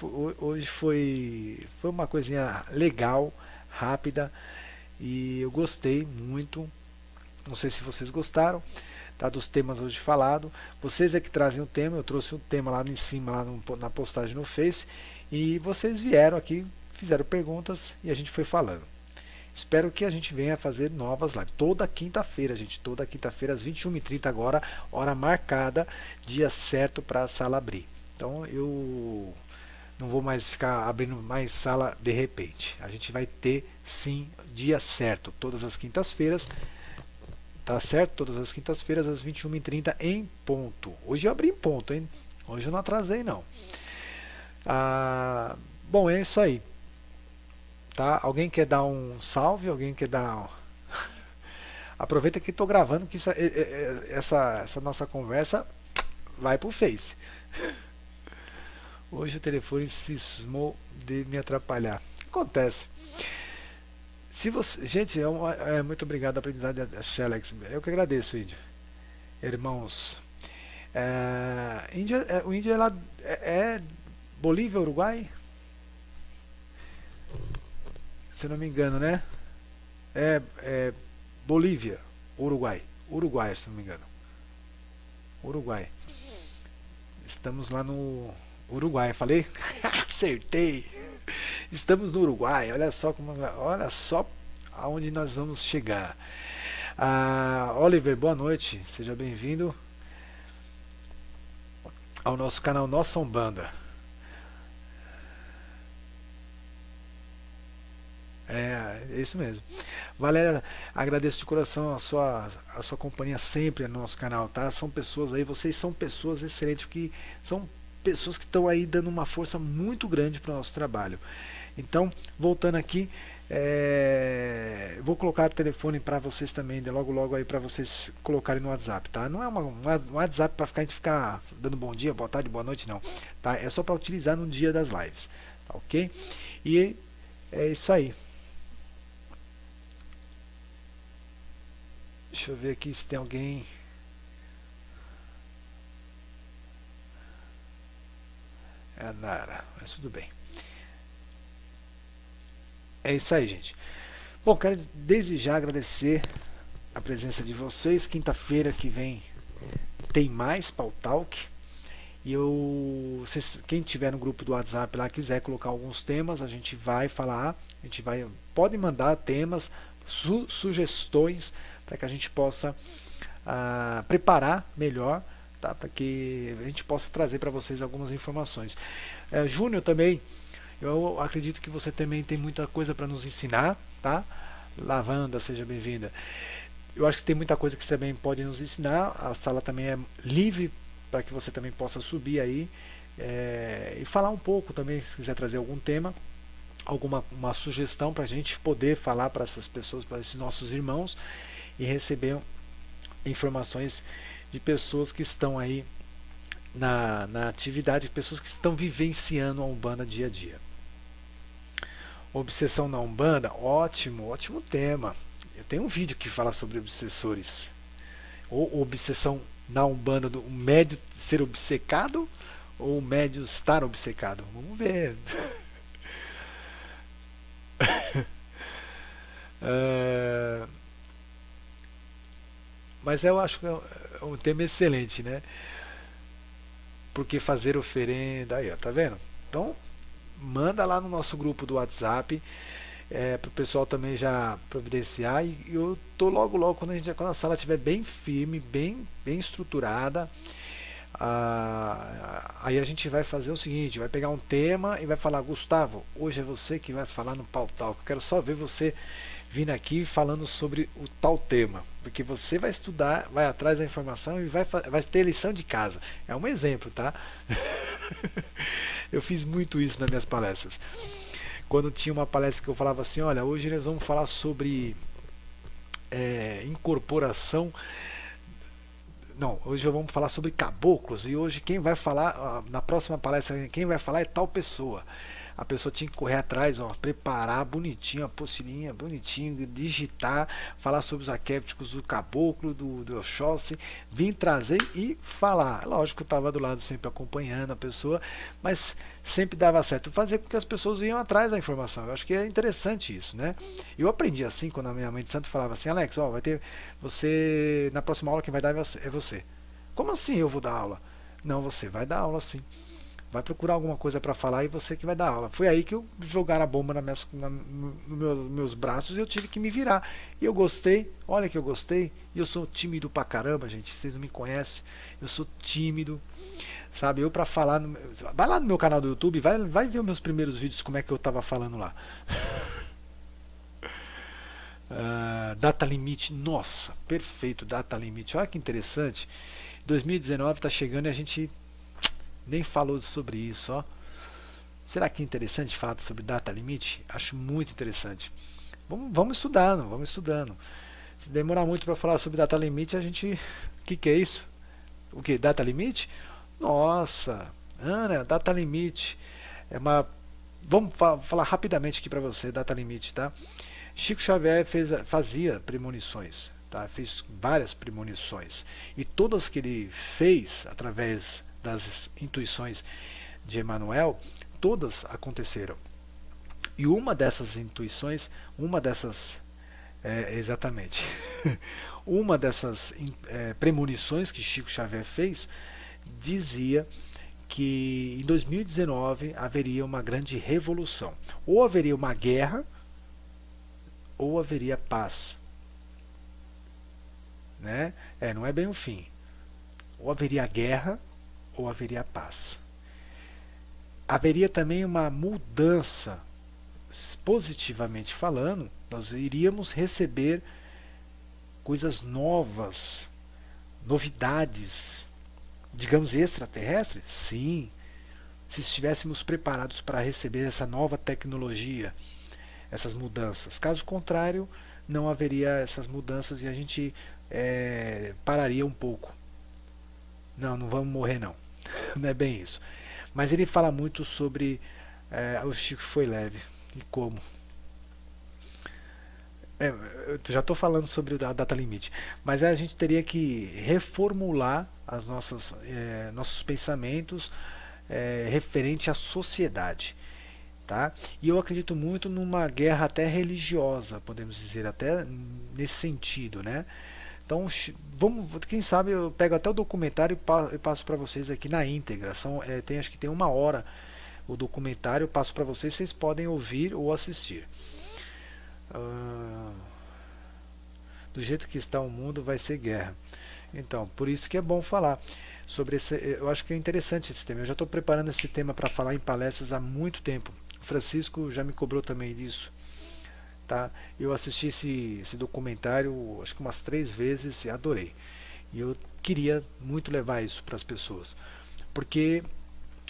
foi uma coisinha legal, rápida, e eu gostei muito. Não sei se vocês gostaram, tá, dos temas hoje falado. Vocês é que trazem o tema, eu trouxe um tema lá em cima, lá na postagem no Face, e vocês vieram aqui, fizeram perguntas e a gente foi falando. Espero que a gente venha fazer novas lives. Toda quinta-feira, gente. Toda quinta-feira, às 21h30 agora, hora marcada, dia certo para a sala abrir. Então eu não vou mais ficar abrindo mais sala de repente. A gente vai ter sim dia certo, todas as quintas-feiras. Tá certo? Todas as quintas-feiras, às 21h30 em ponto. Hoje eu abri em ponto, hein? Hoje eu não atrasei, não. Bom, é isso aí. Tá? Alguém quer dar um salve? Alguém quer dar. Aproveita que estou gravando, que essa nossa conversa vai pro Face. Hoje o telefone cismou de me atrapalhar. Acontece. Se você, gente, muito obrigado, aprendizado da Shelex. Eu que agradeço, Índio. Irmãos. O Índia é Bolívia, Uruguai? Se eu não me engano, né? É Bolívia, Uruguai. Uruguai, se não me engano. Uruguai. Estamos lá no Uruguai, falei? Acertei. Estamos no Uruguai. Olha só aonde nós vamos chegar. Oliver, boa noite. Seja bem-vindo ao nosso canal Nossa Umbanda. É isso mesmo. Valéria, agradeço de coração a sua companhia sempre no nosso canal, tá? São pessoas aí, vocês são pessoas excelentes, que são pessoas que estão aí dando uma força muito grande para o nosso trabalho. Então, voltando aqui, vou colocar o telefone para vocês também, logo logo aí para vocês colocarem no WhatsApp, tá? Não é um WhatsApp para a gente ficar dando bom dia, boa tarde, boa noite, não, tá? É só para utilizar no dia das lives, tá ok? E é isso aí. Deixa eu ver aqui se tem alguém. É a Nara, mas tudo bem. É isso aí, gente. Bom, quero desde já agradecer a presença de vocês. Quinta-feira que vem tem mais Pautalk. E quem tiver no grupo do WhatsApp lá, quiser colocar alguns temas, a gente vai falar. Pode mandar temas, sugestões, para que a gente possa preparar melhor, tá? Para que a gente possa trazer para vocês algumas informações. Júnior também, eu acredito que você também tem muita coisa para nos ensinar, tá? Lavanda, seja bem-vinda. Eu acho que tem muita coisa que você também pode nos ensinar. A sala também é livre para que você também possa subir aí e falar um pouco também, se quiser trazer algum tema, alguma uma sugestão para a gente poder falar para essas pessoas, para esses nossos irmãos e receber informações de pessoas que estão aí na atividade, pessoas que estão vivenciando a Umbanda dia a dia. Obsessão na Umbanda, ótimo, ótimo tema. Eu tenho um vídeo que fala sobre obsessores. Ou obsessão na Umbanda, do médio ser obcecado ou o médio estar obcecado. Vamos ver. É, mas eu acho que é um tema excelente, né? Porque fazer oferenda, aí, ó, tá vendo? Então, manda lá no nosso grupo do WhatsApp, para o pessoal também já providenciar. E eu tô logo, logo, quando a sala estiver bem firme, bem estruturada, aí a gente vai fazer o seguinte: vai pegar um tema e vai falar, Gustavo, hoje é você que vai falar no Pau Tal. Eu quero só ver você vindo aqui falando sobre o tal tema, porque você vai estudar, vai atrás da informação e vai ter lição de casa. É um exemplo, tá? Eu fiz muito isso nas minhas palestras. Quando tinha uma palestra que eu falava assim, olha, hoje nós vamos falar sobre incorporação. Não, hoje vamos falar sobre caboclos e hoje quem vai falar, na próxima palestra, quem vai falar é tal pessoa. A pessoa tinha que correr atrás, ó, preparar bonitinho a apostilinha, bonitinho, digitar, falar sobre os arquétipos do caboclo, do Oxóssi, vir trazer e falar. Lógico que eu estava do lado sempre acompanhando a pessoa, mas sempre dava certo fazer com que as pessoas iam atrás da informação. Eu acho que é interessante isso, né? Eu aprendi assim quando a minha mãe de santo falava assim, Alex, ó, vai ter você, na próxima aula quem vai dar é você. Como assim eu vou dar aula? Não, você vai dar aula sim. Vai procurar alguma coisa para falar e você que vai dar aula. Foi aí que eu jogaram a bomba nos meus braços e eu tive que me virar. E eu gostei, olha que eu gostei. E eu sou tímido pra caramba, gente. Vocês não me conhecem. Eu sou tímido, sabe? Eu para falar. Vai lá no meu canal do YouTube, vai ver os meus primeiros vídeos, como é que eu tava falando lá. Data limite, nossa, perfeito, data limite. Olha que interessante. 2019 está chegando e a gente nem falou sobre isso, ó. Será que é interessante falar sobre data limite? Acho muito interessante. Vamos estudando, vamos estudando. Se demorar muito para falar sobre data limite, a gente. O que é isso? O que? Data limite? Nossa, Ana, data limite. É uma. Vamos falar rapidamente aqui para você, data limite, tá? Chico Xavier fazia premonições, tá? Fez várias premonições. E todas que ele fez através das intuições de Emmanuel, todas aconteceram. E uma dessas intuições, exatamente, uma dessas premonições que Chico Xavier fez, dizia que em 2019 haveria uma grande revolução. Ou haveria uma guerra, ou haveria paz. Né? Não é bem o fim. Ou haveria guerra, ou haveria paz. Haveria também uma mudança, positivamente falando, nós iríamos receber coisas novas, novidades, digamos extraterrestres? Sim, se estivéssemos preparados para receber essa nova tecnologia, essas mudanças. Caso contrário, não haveria essas mudanças e a gente pararia um pouco. Não vamos morrer não. Não é bem isso. Mas ele fala muito sobre o Chico foi leve e como. Eu já estou falando sobre a data limite, mas a gente teria que reformular as nossos pensamentos referente à sociedade, tá? E eu acredito muito numa guerra até religiosa, podemos dizer, até nesse sentido, né? Então, quem sabe eu pego até o documentário e passo para vocês aqui na íntegra. Acho que tem 1 hora o documentário, eu passo para vocês, vocês podem ouvir ou assistir. Do jeito que está o mundo, vai ser guerra. Então, por isso que é bom falar sobre esse. Eu acho que é interessante esse tema. Eu já estou preparando esse tema para falar em palestras há muito tempo. O Francisco já me cobrou também disso, tá? Eu assisti esse documentário, acho que umas 3 vezes e adorei. E eu queria muito levar isso para as pessoas, porque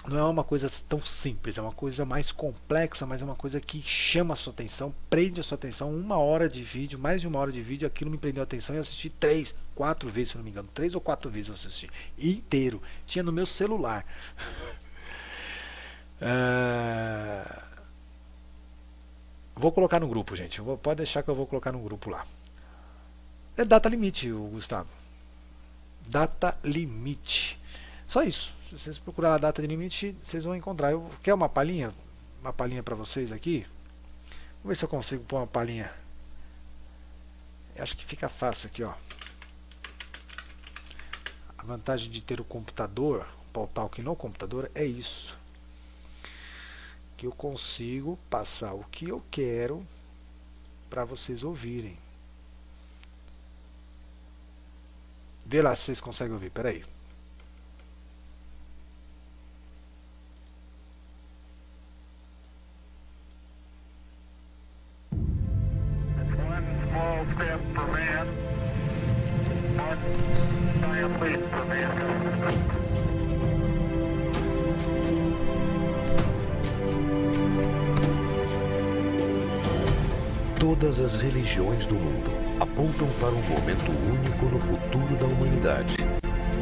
não é uma coisa tão simples, é uma coisa mais complexa, mas é uma coisa que chama a sua atenção, prende a sua atenção. 1 hora de vídeo, mais de 1 hora de vídeo, aquilo me prendeu a atenção e eu assisti 3, 4 vezes, se não me engano, 3 ou 4 vezes eu assisti inteiro. Tinha no meu celular. Ah, vou colocar no grupo, gente. Pode deixar que eu vou colocar no grupo lá. É data limite, o Gustavo. Data limite. Só isso. Se vocês procurar a data de limite, vocês vão encontrar. Quer uma palhinha? Uma palhinha para vocês aqui? Vamos ver se eu consigo pôr uma palhinha. Eu acho que fica fácil aqui, ó. A vantagem de ter o computador, o Pautalk no computador, é isso. Que eu consigo passar o que eu quero para vocês ouvirem. Vê lá se vocês conseguem ouvir. Peraí. Todas as religiões do mundo apontam para um momento único no futuro da humanidade,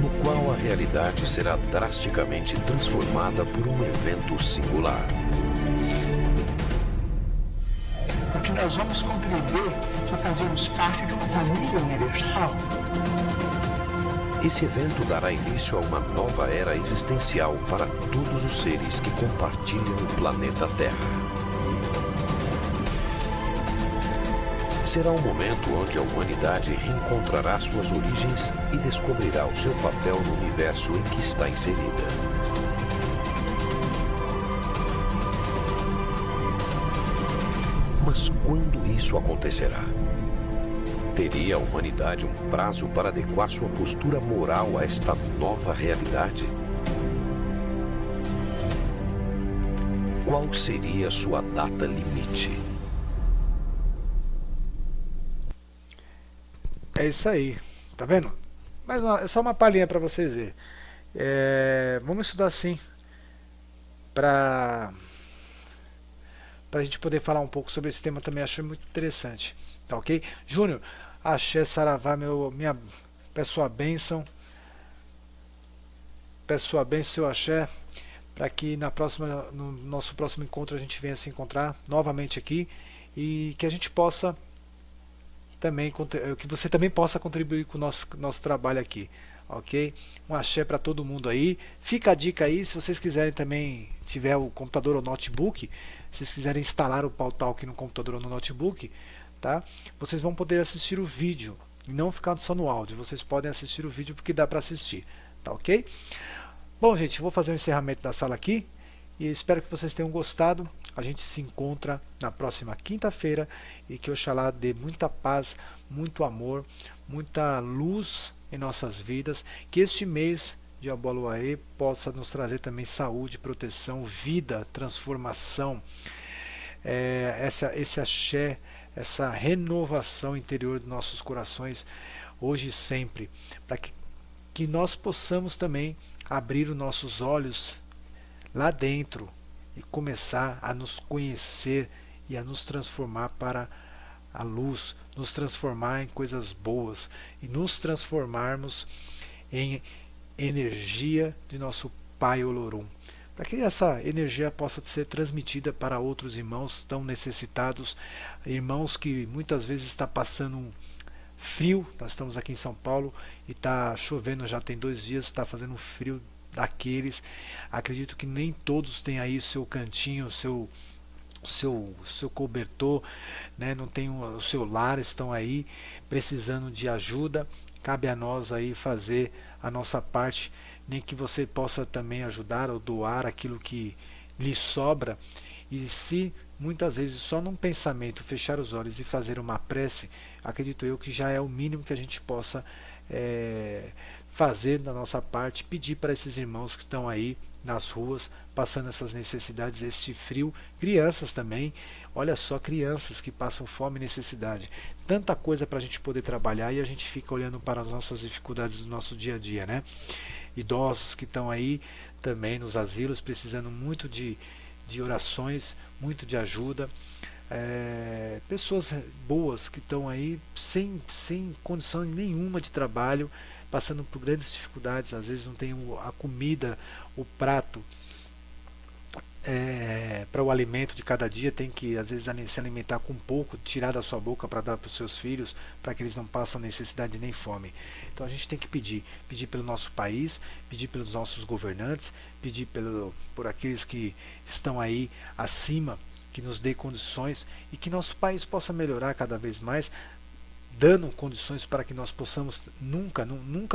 no qual a realidade será drasticamente transformada por um evento singular. Porque nós vamos compreender que fazemos parte de uma família universal. Esse evento dará início a uma nova era existencial para todos os seres que compartilham o planeta Terra. Será um momento onde a humanidade reencontrará suas origens e descobrirá o seu papel no universo em que está inserida. Mas quando isso acontecerá? Teria a humanidade um prazo para adequar sua postura moral a esta nova realidade? Qual seria sua data limite? É isso aí, tá vendo? Mas é só uma palhinha para vocês verem. Vamos estudar assim, para a gente poder falar um pouco sobre esse tema também. Achei muito interessante, tá ok? Júnior, axé, saravá, peço a bênção, seu axé, para que no nosso próximo encontro a gente venha se encontrar novamente aqui e que a gente possa também, que você também possa contribuir com o nosso trabalho aqui, ok? Um axé para todo mundo aí. Fica a dica aí, se vocês quiserem também, tiver o computador ou notebook, se vocês quiserem instalar o Pautalk no computador ou no notebook, tá? Vocês vão poder assistir o vídeo, e não ficar só no áudio. Vocês podem assistir o vídeo porque dá para assistir, tá ok? Bom, gente, vou fazer o encerramento da sala aqui e espero que vocês tenham gostado. A gente se encontra na próxima quinta-feira e que Oxalá dê muita paz, muito amor, muita luz em nossas vidas. Que este mês de Aboluaê possa nos trazer também saúde, proteção, vida, transformação, esse axé, essa renovação interior dos nossos corações, hoje e sempre, para que nós possamos também abrir os nossos olhos lá dentro e começar a nos conhecer e a nos transformar para a luz, nos transformar em coisas boas e nos transformarmos em energia de nosso Pai Olorum, para que essa energia possa ser transmitida para outros irmãos tão necessitados, irmãos que muitas vezes está passando um frio. Nós estamos aqui em São Paulo e está chovendo, já tem 2 dias, está fazendo um frio daqueles. Acredito que nem todos têm aí o seu cantinho, seu cobertor, né? Não tem o seu lar, estão aí precisando de ajuda. Cabe a nós aí fazer a nossa parte, nem que você possa também ajudar ou doar aquilo que lhe sobra. E se muitas vezes só num pensamento fechar os olhos e fazer uma prece, acredito eu que já é o mínimo que a gente possa fazer da nossa parte, pedir para esses irmãos que estão aí nas ruas, passando essas necessidades, esse frio, crianças também, olha só, crianças que passam fome e necessidade, tanta coisa para a gente poder trabalhar e a gente fica olhando para as nossas dificuldades do nosso dia a dia, né? Idosos que estão aí também nos asilos, precisando muito de orações, muito de ajuda, pessoas boas que estão aí sem condição nenhuma de trabalho, passando por grandes dificuldades, às vezes não tem a comida, o prato para o alimento de cada dia, tem que às vezes se alimentar com pouco, tirar da sua boca para dar para os seus filhos, para que eles não passem necessidade nem fome. Então a gente tem que pedir pelo nosso país, pedir pelos nossos governantes, pedir por aqueles que estão aí acima, que nos dê condições e que nosso país possa melhorar cada vez mais, dando condições para que nós possamos nunca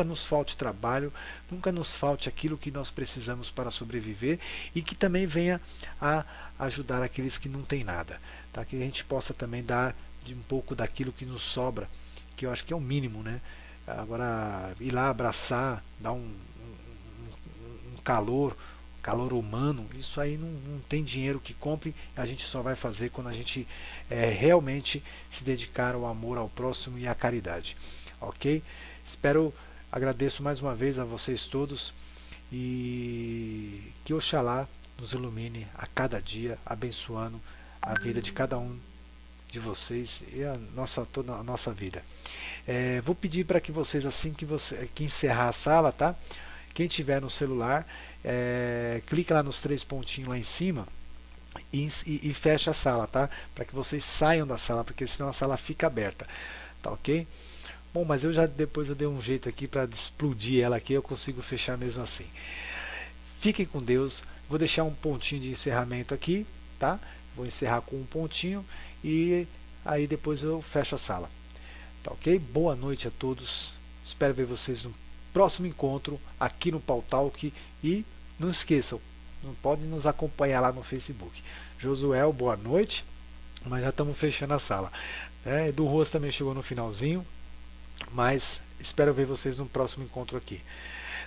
nos falte trabalho, nunca nos falte aquilo que nós precisamos para sobreviver e que também venha a ajudar aqueles que não têm nada, tá? Que a gente possa também dar de um pouco daquilo que nos sobra, que eu acho que é o mínimo, né? Agora ir lá abraçar, dar um calor humano, isso aí não tem dinheiro que compre, a gente só vai fazer quando a gente realmente se dedicar ao amor ao próximo e à caridade, ok? Agradeço mais uma vez a vocês todos e que Oxalá nos ilumine a cada dia, abençoando a vida de cada um de vocês e toda a nossa vida. Vou pedir para que vocês, assim que encerrar a sala, tá? Quem tiver no celular, clica lá nos 3 pontinhos lá em cima e fecha a sala, tá? Para que vocês saiam da sala, porque senão a sala fica aberta, tá ok? Bom, mas depois eu dei um jeito aqui para explodir ela aqui, eu consigo fechar mesmo assim. Fiquem com Deus. Vou deixar um pontinho de encerramento aqui, tá? Vou encerrar com um pontinho e aí depois eu fecho a sala, tá ok? Boa noite a todos. Espero ver vocês no próximo encontro aqui no Pautalk e não esqueçam, não podem nos acompanhar lá no Facebook. Josuel, boa noite, mas já estamos fechando a sala. Edu Ruas também chegou no finalzinho, mas espero ver vocês no próximo encontro aqui.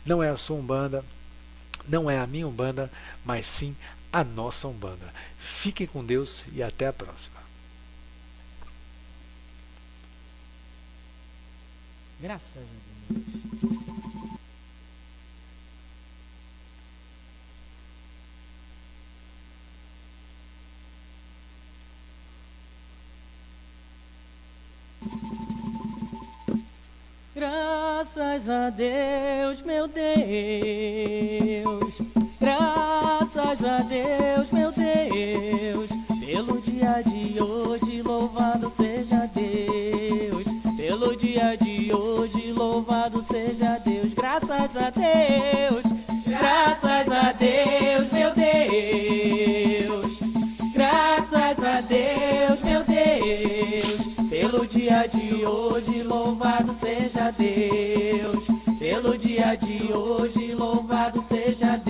Não é a sua Umbanda, não é a minha Umbanda, mas sim a nossa Umbanda. Fiquem com Deus e até a próxima. Graças a Deus. Graças a Deus, meu Deus. Graças a Deus, meu Deus. Pelo dia de hoje, louvado seja Deus. Pelo dia de hoje, louvado seja Deus. Graças a Deus. Graças a Deus, meu Deus. Graças a Deus, meu Deus. Pelo dia de hoje, louvado seja Deus. Pelo dia de hoje, louvado seja Deus.